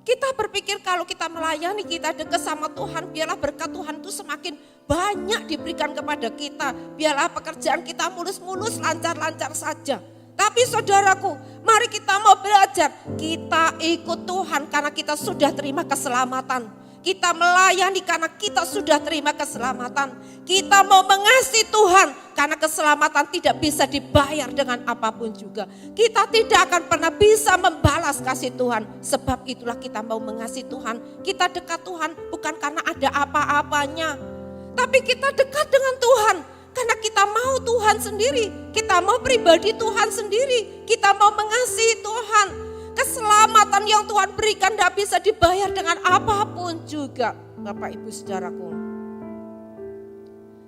Kita berpikir kalau kita melayani, kita dekat sama Tuhan, biarlah berkat Tuhan itu semakin banyak diberikan kepada kita. Biarlah pekerjaan kita mulus-mulus, lancar-lancar saja. Tapi saudaraku, mari kita mau belajar, kita ikut Tuhan karena kita sudah terima keselamatan. Kita melayani karena kita sudah terima keselamatan. Kita mau mengasihi Tuhan karena keselamatan tidak bisa dibayar dengan apapun juga. Kita tidak akan pernah bisa membalas kasih Tuhan. Sebab itulah kita mau mengasihi Tuhan. Kita dekat Tuhan bukan karena ada apa-apanya. Tapi kita dekat dengan Tuhan karena kita mau Tuhan sendiri. Kita mau pribadi Tuhan sendiri. Kita mau mengasihi Tuhan. Keselamatan yang Tuhan berikan tidak bisa dibayar dengan apapun juga, Bapak Ibu saudaraku.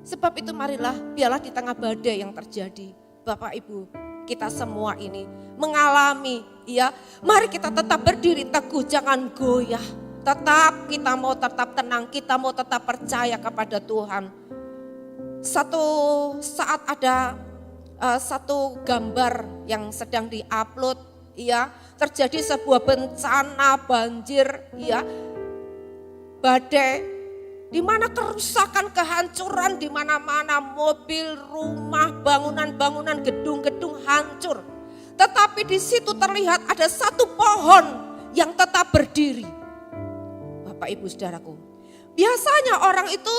Sebab itu marilah, biarlah di tengah badai yang terjadi, Bapak Ibu, kita semua ini mengalami, ya, mari kita tetap berdiri teguh, jangan goyah. Kita mau tetap tenang, kita mau tetap percaya kepada Tuhan. Satu saat ada satu gambar yang sedang diupload, ya, terjadi sebuah bencana banjir, ya, badai, di mana kerusakan, kehancuran di mana-mana, mobil, rumah, bangunan-bangunan, gedung-gedung hancur. Tetapi di situ terlihat ada satu pohon yang tetap berdiri. Bapak Ibu saudaraku, biasanya orang itu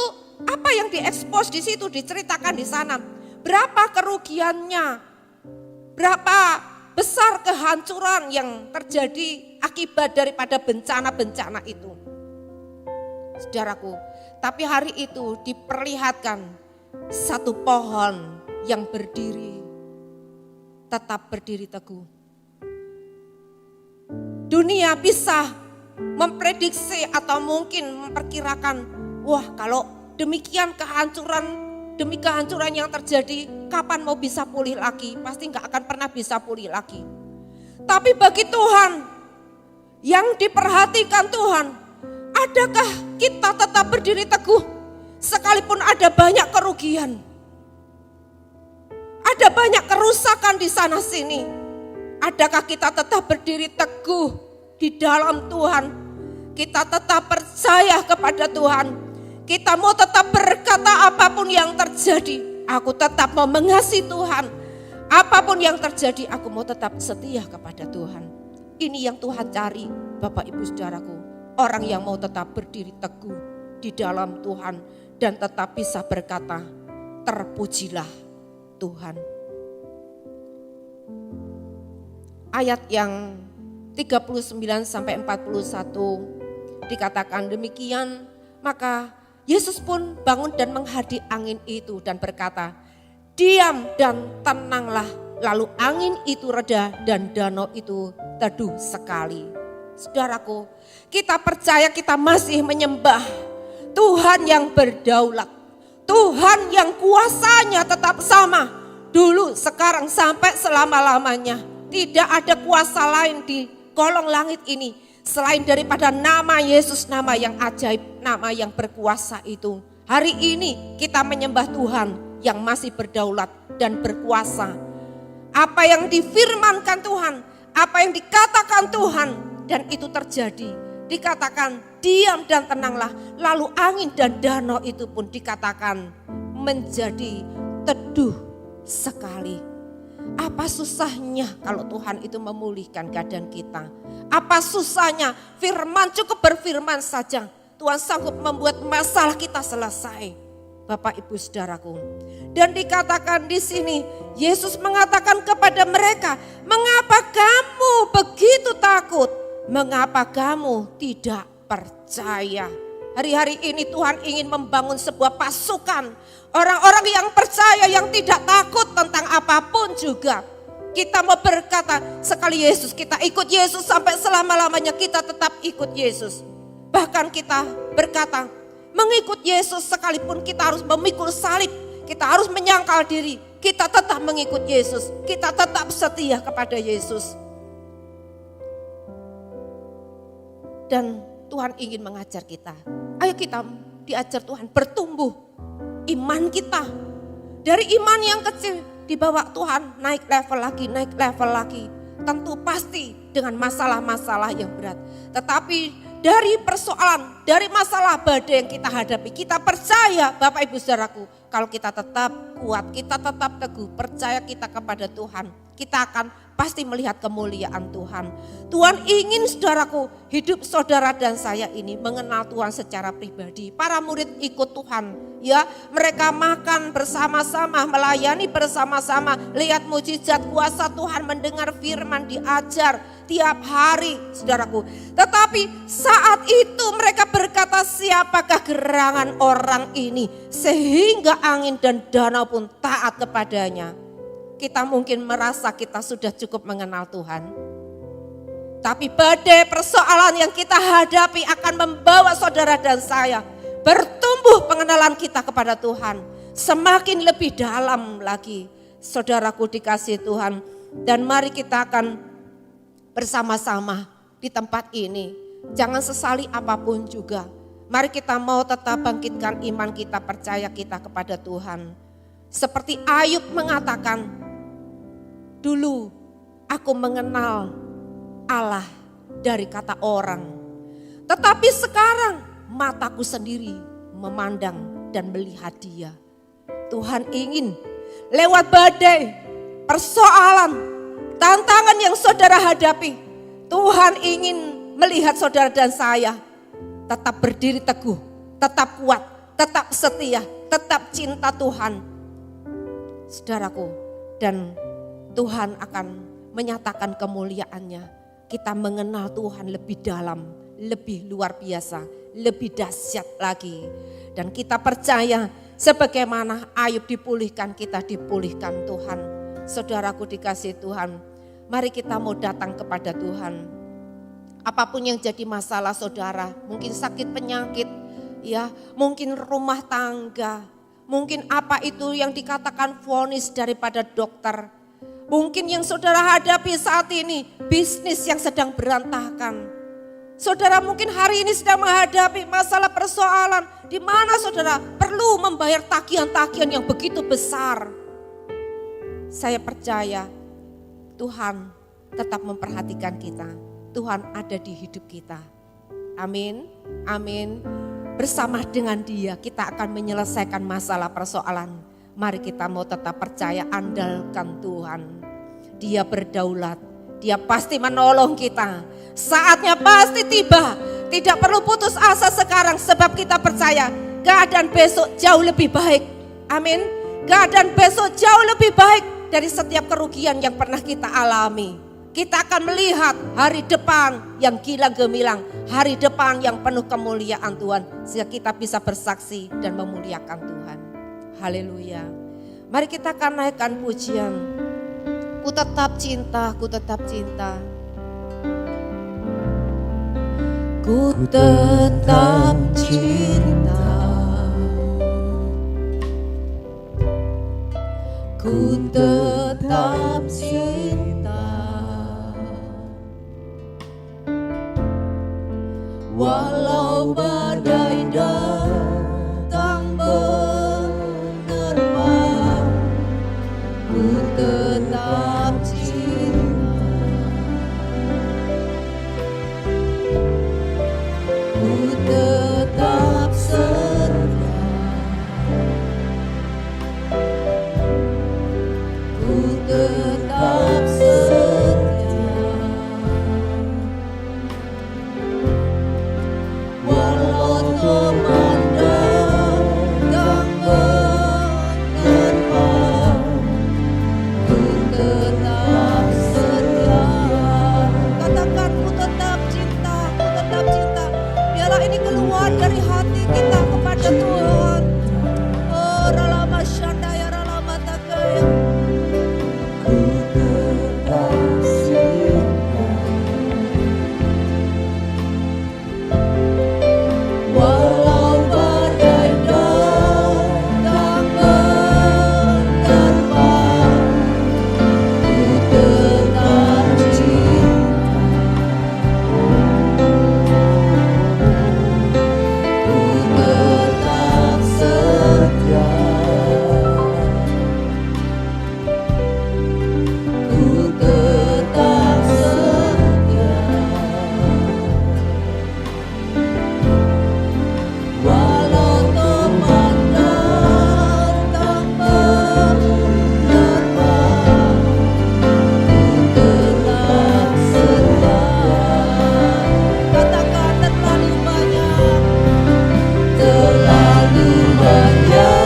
apa yang diekspos di situ, diceritakan di sana, berapa kerugiannya, berapa besar kehancuran yang terjadi akibat daripada bencana-bencana itu. Saudaraku, tapi hari itu diperlihatkan satu pohon yang berdiri, tetap berdiri teguh. Dunia bisa memprediksi atau mungkin memperkirakan, wah kalau demikian kehancuran, demi kehancuran yang terjadi, kapan mau bisa pulih lagi? Pasti gak akan pernah bisa pulih lagi. Tapi bagi Tuhan, yang diperhatikan Tuhan, Adakah kita tetap berdiri teguh sekalipun ada banyak kerugian? Ada banyak kerusakan di sana sini. Adakah kita tetap berdiri teguh di dalam Tuhan? Kita tetap percaya kepada Tuhan. Kita mau tetap berkata apapun yang terjadi, aku tetap mau mengasihi Tuhan. Apapun yang terjadi, aku mau tetap setia kepada Tuhan. Ini yang Tuhan cari, Bapak Ibu Saudaraku. Orang yang mau tetap berdiri teguh di dalam Tuhan dan tetap bisa berkata, terpujilah Tuhan. Ayat yang 39 sampai 41 dikatakan demikian, maka Yesus pun bangun dan menghadiri angin itu dan berkata, diam dan tenanglah. Lalu angin itu reda dan danau itu teduh sekali. Saudaraku, kita percaya kita masih menyembah Tuhan yang berdaulat. Tuhan yang kuasanya tetap sama. Dulu, sekarang, sampai selama-lamanya. Tidak ada kuasa lain di kolong langit ini selain daripada nama Yesus, nama yang ajaib, nama yang berkuasa itu. Hari ini kita menyembah Tuhan yang masih berdaulat dan berkuasa. Apa yang difirmankan Tuhan, apa yang dikatakan Tuhan, dan itu terjadi. Dikatakan diam dan tenanglah. Lalu angin dan danau itu pun dikatakan menjadi teduh sekali. Apa susahnya kalau Tuhan itu memulihkan keadaan kita? Apa susahnya? Firman, cukup berfirman saja. Tuhan sanggup membuat masalah kita selesai. Bapak Ibu Saudaraku. Dan dikatakan di sini, Yesus mengatakan kepada mereka, mengapa kamu begitu takut? Mengapa kamu tidak percaya? Hari-hari ini Tuhan ingin membangun sebuah pasukan. Orang-orang yang percaya, yang tidak takut tentang apapun juga. Kita mau berkata, sekali Yesus, kita ikut Yesus sampai selama-lamanya, kita tetap ikut Yesus. Bahkan kita berkata, mengikut Yesus sekalipun kita harus memikul salib. Kita harus menyangkal diri. Kita tetap mengikut Yesus. Kita tetap setia kepada Yesus. Dan Tuhan ingin mengajar kita. Ayo kita diajar Tuhan bertumbuh. Iman kita. Dari iman yang kecil dibawa Tuhan naik level lagi, naik level lagi. Tentu pasti dengan masalah-masalah yang berat. Tetapi dari persoalan, dari masalah badai yang kita hadapi, kita percaya Bapak Ibu Saudaraku, kalau kita tetap kuat, kita tetap teguh, percaya kita kepada Tuhan, kita akan pasti melihat kemuliaan Tuhan. Tuhan ingin saudaraku, hidup saudara dan saya ini mengenal Tuhan secara pribadi. Para murid ikut Tuhan, ya, mereka makan bersama-sama, melayani bersama-sama, lihat mujizat kuasa Tuhan, mendengar firman, diajar tiap hari, saudaraku. Tetapi saat itu mereka berkata, siapakah gerangan orang ini sehingga angin dan danau pun taat kepadanya. Kita mungkin merasa kita sudah cukup mengenal Tuhan. Tapi badai persoalan yang kita hadapi akan membawa saudara dan saya bertumbuh pengenalan kita kepada Tuhan. Semakin lebih dalam lagi, saudaraku dikasihi Tuhan. Dan mari kita akan bersama-sama di tempat ini. Jangan sesali apapun juga. Mari kita mau tetap bangkitkan iman kita, percaya kita kepada Tuhan. Seperti Ayub mengatakan, dulu aku mengenal Allah dari kata orang. Tetapi sekarang mataku sendiri memandang dan melihat Dia. Tuhan ingin lewat badai, persoalan, tantangan yang saudara hadapi, Tuhan ingin melihat saudara dan saya tetap berdiri teguh, tetap kuat, tetap setia, tetap cinta Tuhan. Saudaraku, dan Tuhan akan menyatakan kemuliaannya. Kita mengenal Tuhan lebih dalam, lebih luar biasa, lebih dahsyat lagi. Dan kita percaya sebagaimana Ayub dipulihkan, kita dipulihkan Tuhan. Saudaraku dikasihi Tuhan, mari kita mau datang kepada Tuhan. Apapun yang jadi masalah saudara, mungkin sakit penyakit, ya, mungkin rumah tangga, mungkin apa itu yang dikatakan vonis daripada dokter. Mungkin yang saudara hadapi saat ini, bisnis yang sedang berantakan. Saudara mungkin hari ini sedang menghadapi masalah persoalan di mana saudara perlu membayar tagihan-tagihan yang begitu besar. Saya percaya Tuhan tetap memperhatikan kita. Tuhan ada di hidup kita. Amin, amin. Bersama dengan Dia kita akan menyelesaikan masalah persoalan. Mari kita mau tetap percaya, andalkan Tuhan. Dia berdaulat, Dia pasti menolong kita. Saatnya pasti tiba. Tidak perlu putus asa sekarang sebab kita percaya keadaan besok jauh lebih baik. Amin. Keadaan besok jauh lebih baik dari setiap kerugian yang pernah kita alami. Kita akan melihat hari depan yang gilang gemilang, hari depan yang penuh kemuliaan Tuhan, sehingga kita bisa bersaksi dan memuliakan Tuhan. Haleluya. Mari kita akan naikkan pujian. Ku tetap cinta, ku tetap cinta. Ku tetap cinta, ku tetap cinta, walau badai datang menerpa, ku tetap cinta. Ku tetap setia, ku tetap setia, walau teman datang menerpa, ku tetap setia. Katakan ku tetap cinta, ku tetap cinta. Biarlah ini keluar dari hati kita kepada Tuhan. Oh, ralama syandaya, ralama takaya. Ku tetap cinta, Walau badai datang menerpa, ku tetap cinta, ku tetap setia, ku tetap setia, walau teman datang menerpa, ku tetap setia. Katakan terlalu banyak, terlalu banyak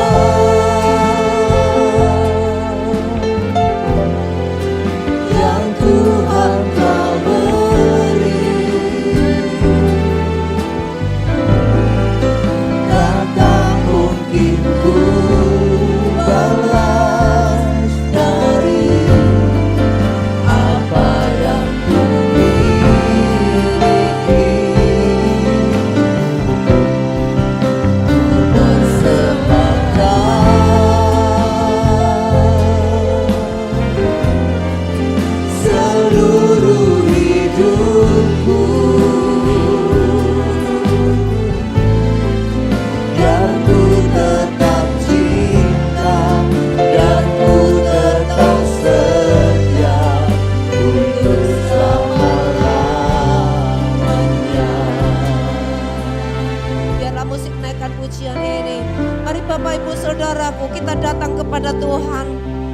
yang Tuhan kau beri, tak mungkin ku balas dari apa yang ku miliki. Ku persembahkan seluruh hidupku, dan ku tetap cinta, dan ku tetap setia untuk selama-lamanya. Biarlah musik naikkan pujian ini. Mari Bapak Ibu Saudaraku, kita datang kepada Tuhan.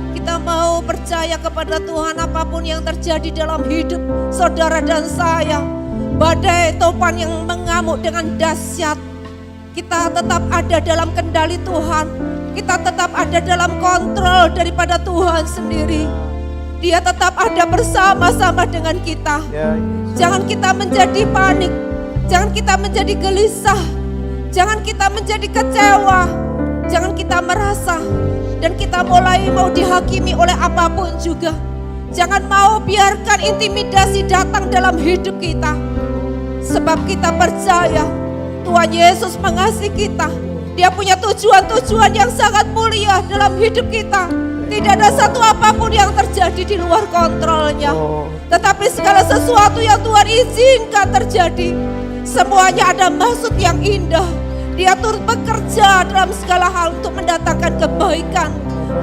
Kita mau percaya kepada Tuhan apapun yang terjadi dalam hidup saudara dan saya. Badai topan yang mengamuk dengan dahsyat, kita tetap ada dalam kendali Tuhan. Kita tetap ada dalam kontrol daripada Tuhan sendiri. Dia tetap ada bersama-sama dengan kita. Jangan kita menjadi panik, jangan kita menjadi gelisah, jangan kita menjadi kecewa, jangan kita merasa dan kita mulai mau dihakimi oleh apapun juga. Jangan mau biarkan intimidasi datang dalam hidup kita. Sebab kita percaya Tuhan Yesus mengasihi kita. Dia punya tujuan-tujuan yang sangat mulia dalam hidup kita. Tidak ada satu apapun yang terjadi di luar kontrolnya. Tetapi segala sesuatu yang Tuhan izinkan terjadi, semuanya ada maksud yang indah. Dia turut bekerja dalam segala hal untuk mendatangkan kebaikan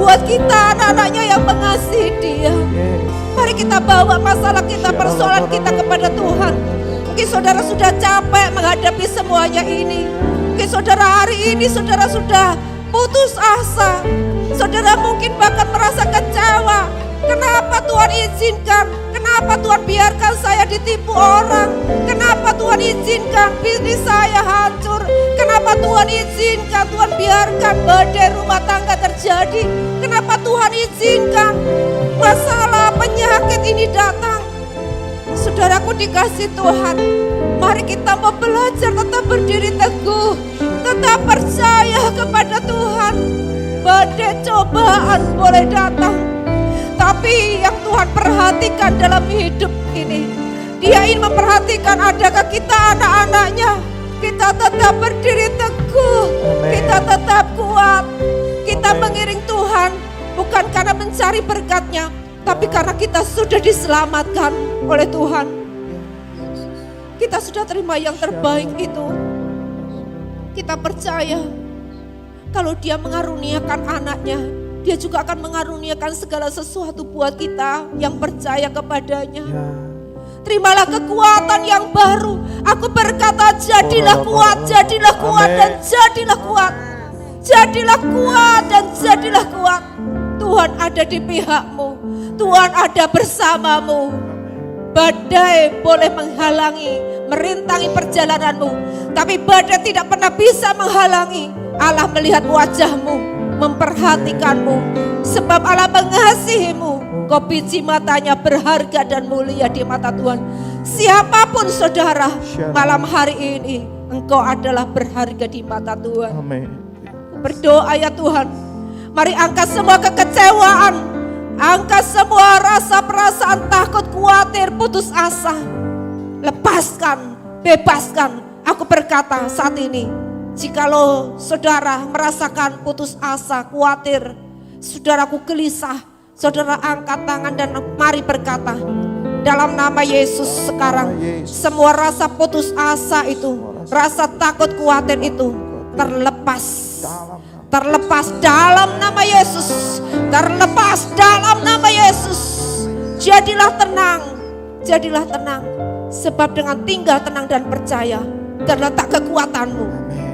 buat kita, anak-anaknya yang mengasihi Dia. Mari kita bawa masalah kita, persoalan kita kepada Tuhan. Mungkin saudara sudah capek menghadapi semuanya ini. Mungkin saudara hari ini saudara sudah putus asa. Saudara mungkin bahkan merasa kecewa. Kenapa Tuhan izinkan? Kenapa Tuhan biarkan saya ditipu orang? Kenapa Tuhan izinkan bisnis saya hancur? Kenapa Tuhan izinkan, Tuhan biarkan badai rumah tangga terjadi? Kenapa Tuhan izinkan masalah penyakit ini datang? Saudaraku dikasih Tuhan, mari kita mau belajar tetap berdiri teguh, tetap percaya kepada Tuhan. Badai cobaan boleh datang, tapi yang Tuhan perhatikan dalam hidup ini, Dia ingin memperhatikan adakah kita anak-anaknya. Kita tetap berdiri teguh, kita tetap kuat. Kita mengiring Tuhan bukan karena mencari berkat-Nya, tapi karena kita sudah diselamatkan oleh Tuhan. Kita sudah terima yang terbaik itu. Kita percaya kalau Dia mengaruniakan anaknya, Dia juga akan mengaruniakan segala sesuatu buat kita yang percaya kepadanya. Terimalah kekuatan yang baru. Aku berkata jadilah kuat, jadilah kuat dan jadilah kuat. Jadilah kuat dan jadilah kuat. Tuhan ada di pihakmu. Tuhan ada bersamamu. Badai boleh menghalangi, merintangi perjalananmu, tapi badai tidak pernah bisa menghalangi. Allah melihat wajahmu, memperhatikanmu, sebab Allah mengasihimu. Kau biji matanya berharga dan mulia di mata Tuhan. Siapapun saudara, malam hari ini engkau adalah berharga di mata Tuhan. Amin. Berdoa ya Tuhan, mari angkat semua kekecewaan, angkat semua rasa perasaan takut, khawatir, putus asa. Lepaskan, bebaskan. Aku berkata saat ini, jikalau saudara merasakan putus asa, khawatir, saudaraku gelisah, saudara angkat tangan dan mari berkata, dalam nama Yesus sekarang, semua rasa putus asa itu, rasa takut, khawatir itu terlepas. Terlepas dalam nama Yesus. Terlepas dalam nama Yesus. Jadilah tenang. Jadilah tenang. Sebab dengan tinggal tenang dan percaya terletak kekuatanmu.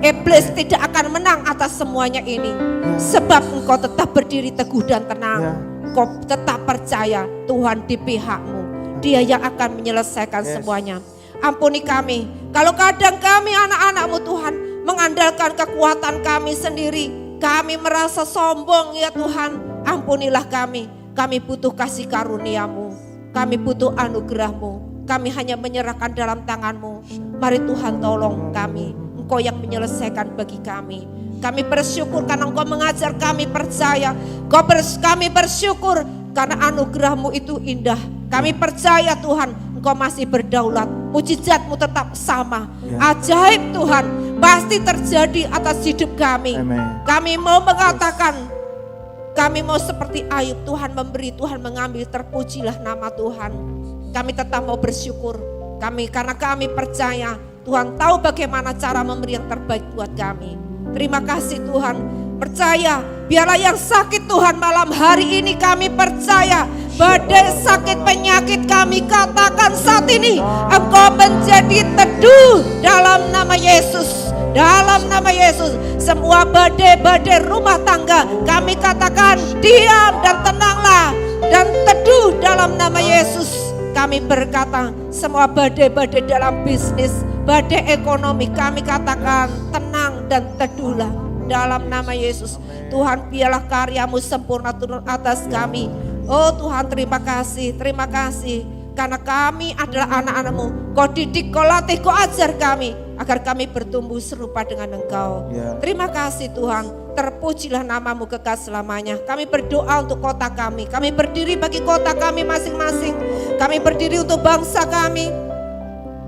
Iblis tidak akan menang atas semuanya ini. Sebab engkau tetap berdiri teguh dan tenang. Engkau tetap percaya Tuhan di pihakmu. Dia yang akan menyelesaikan semuanya. Ampuni kami kalau kadang kami anak-anakmu Tuhan mengandalkan kekuatan kami sendiri. Kami merasa sombong ya Tuhan. Ampunilah kami. Kami butuh kasih karunia-Mu. Kami butuh anugerah-Mu. Kami hanya menyerahkan dalam tangan-Mu. Mari Tuhan tolong kami. Engkau yang menyelesaikan bagi kami. Kami bersyukur karena Engkau mengajar kami percaya. Kami bersyukur karena anugerah-Mu itu indah. Kami percaya Tuhan Engkau masih berdaulat. Mujizat-Mu tetap sama. Ajaib Tuhan pasti terjadi atas hidup kami. Amen. Kami mau mengatakan, kami mau seperti Ayub, Tuhan memberi, Tuhan mengambil, terpujilah nama Tuhan. Kami tetap mau bersyukur. Karena kami percaya Tuhan tahu bagaimana cara memberi yang terbaik buat kami. Terima kasih Tuhan. Percaya, biarlah yang sakit Tuhan malam hari ini kami percaya. Badai sakit penyakit kami katakan saat ini Engkau menjadi teduh dalam nama Yesus. Dalam nama Yesus, semua badai-badai rumah tangga kami katakan diam dan tenanglah dan teduh dalam nama Yesus. Kami berkata semua badai-badai dalam bisnis, badai ekonomi kami katakan tenang dan teduhlah dalam nama Yesus. Tuhan biarlah karya-Mu sempurna turun atas kami. Oh Tuhan terima kasih karena kami adalah anak-anak-Mu. Kau didik, Kau latih, Kau ajar kami agar kami bertumbuh serupa dengan Engkau. Terima kasih Tuhan. Terpujilah nama-Mu kekal selamanya. Kami berdoa untuk kota kami. Kami berdiri bagi kota kami masing-masing. Kami berdiri untuk bangsa kami.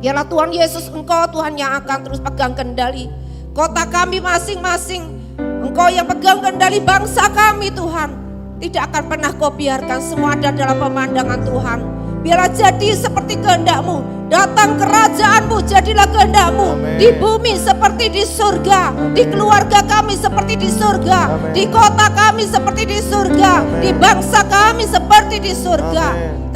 Biarlah Tuhan Yesus Engkau Tuhan yang akan terus pegang kendali kota kami masing-masing. Engkau yang pegang kendali bangsa kami Tuhan. tidak akan pernah Kau biarkan semua ada dalam pemandangan Tuhan. Biarlah jadi seperti kehendak-Mu. Datang kerajaan-Mu, jadilah kehendak-Mu. Di bumi seperti di surga. Di keluarga kami seperti di surga. Di kota kami seperti di surga. Di bangsa kami seperti di surga.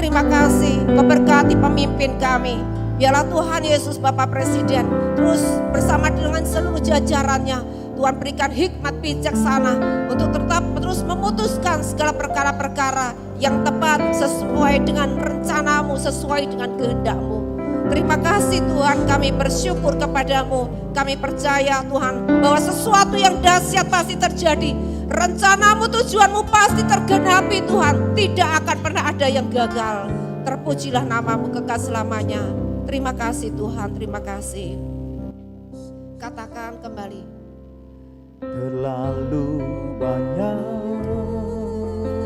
Terima kasih, Kau berkati pemimpin kami. Biarlah Tuhan Yesus Bapak Presiden terus bersama dengan seluruh jajarannya. Tuhan berikan hikmat bijaksana untuk tetap terus memutuskan segala perkara-perkara yang tepat sesuai dengan rencana-Mu, sesuai dengan kehendak-Mu. Terima kasih Tuhan, kami bersyukur kepadamu. Kami percaya Tuhan bahwa sesuatu yang dahsyat pasti terjadi. Rencana-Mu, tujuan-Mu pasti tergenapi Tuhan. Tidak akan pernah ada yang gagal. Terpujilah nama-Mu kekal selamanya. Terima kasih Tuhan, terima kasih. Katakan kembali. Terlalu banyak.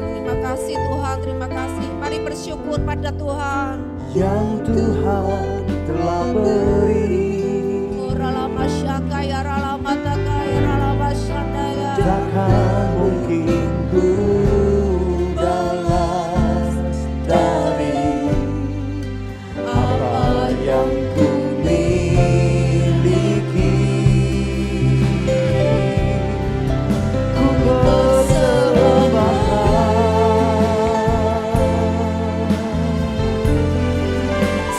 Terima kasih Tuhan, terima kasih. Mari bersyukur pada Tuhan Yang Tuhan telah beri. Ralama syakaya, ralama takaya, ralama syandaya. Takkan mungkin ku balas dari apa yang ku miliki. Ku persembahkan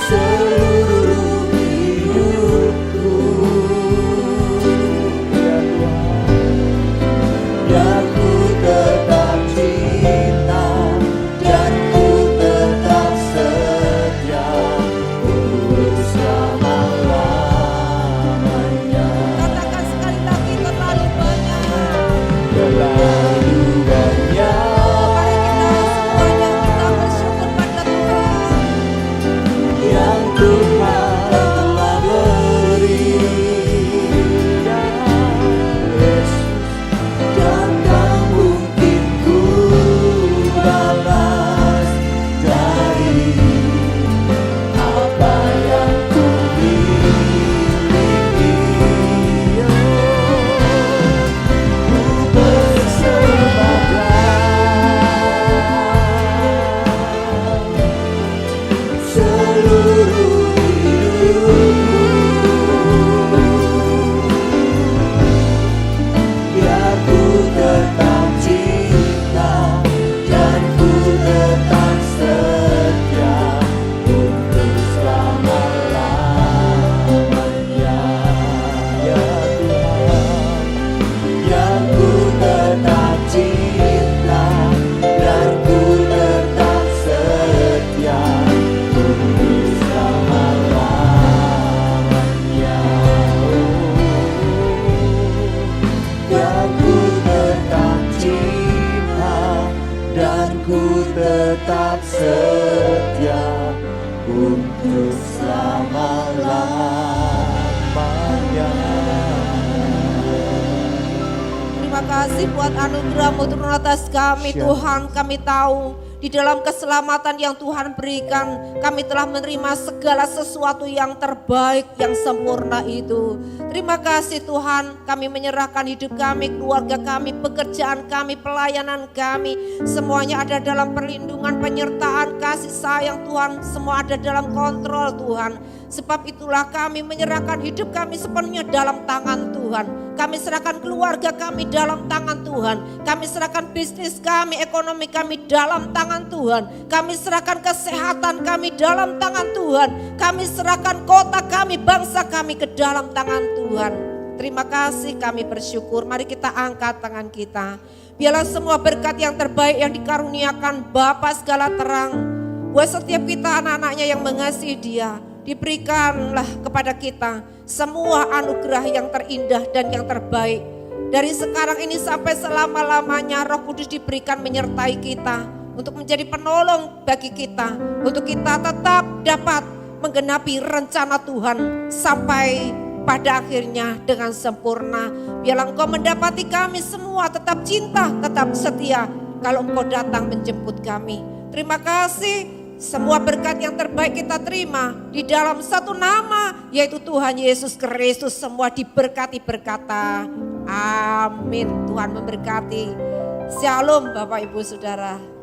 seluruh hidupku, ya Tuhan. Ya ku tetap cinta dan ku tetap setia untuk selama-lamanya. Katakan sekali lagi, terlalu banyak. Terlalu banyak Mari kita semuanya kita bersyukur pada Tuhan. yang Tuhan telah beri. Ya Yesus, takkan mungkin ku balas dari apa yang ku miliki. Ku persembahkan seluruh hidupku. Biar ku tetap cinta dan ku tetap setia untuk selama-lamanya. Ya Tuhan, yang ku tetap cinta dan ku tetap setia untuk selama-lamanya. Yang ku tetap cinta dan ku tetap setia untuk selama-lamanya. Terima kasih buat anugerah-Mu turun atas kami Tuhan. Kami tahu di dalam keselamatan yang Tuhan berikan, kami telah menerima segala sesuatu yang terbaik, yang sempurna itu. Terima kasih Tuhan, kami menyerahkan hidup kami, keluarga kami, pekerjaan kami, pelayanan kami. Semuanya ada dalam perlindungan, penyertaan, kasih sayang Tuhan. Semua ada dalam kontrol Tuhan. Sebab itulah kami menyerahkan hidup kami sepenuhnya dalam tangan Tuhan. Kami serahkan keluarga kami dalam tangan Tuhan. Kami serahkan bisnis kami, ekonomi kami dalam tangan Tuhan. Kami serahkan kesehatan kami dalam tangan Tuhan. Kami serahkan kota kami, bangsa kami ke dalam tangan Tuhan. Terima kasih, kami bersyukur. Mari kita angkat tangan kita. Biarlah semua berkat yang terbaik yang dikaruniakan Bapa segala terang buat setiap kita anak-anaknya yang mengasihi Dia. Diberikanlah kepada kita semua anugerah yang terindah dan yang terbaik. Dari sekarang ini sampai selama-lamanya Roh Kudus diberikan menyertai kita untuk menjadi penolong bagi kita, untuk kita tetap dapat menggenapi rencana Tuhan sampai pada akhirnya dengan sempurna. Biarlah Engkau mendapati kami semua tetap cinta, tetap setia kalau Engkau datang menjemput kami. Terima kasih. Semua berkat yang terbaik kita terima di dalam satu nama, yaitu Tuhan Yesus Kristus. Semua diberkati berkata amin. Tuhan memberkati. Shalom Bapak Ibu Saudara.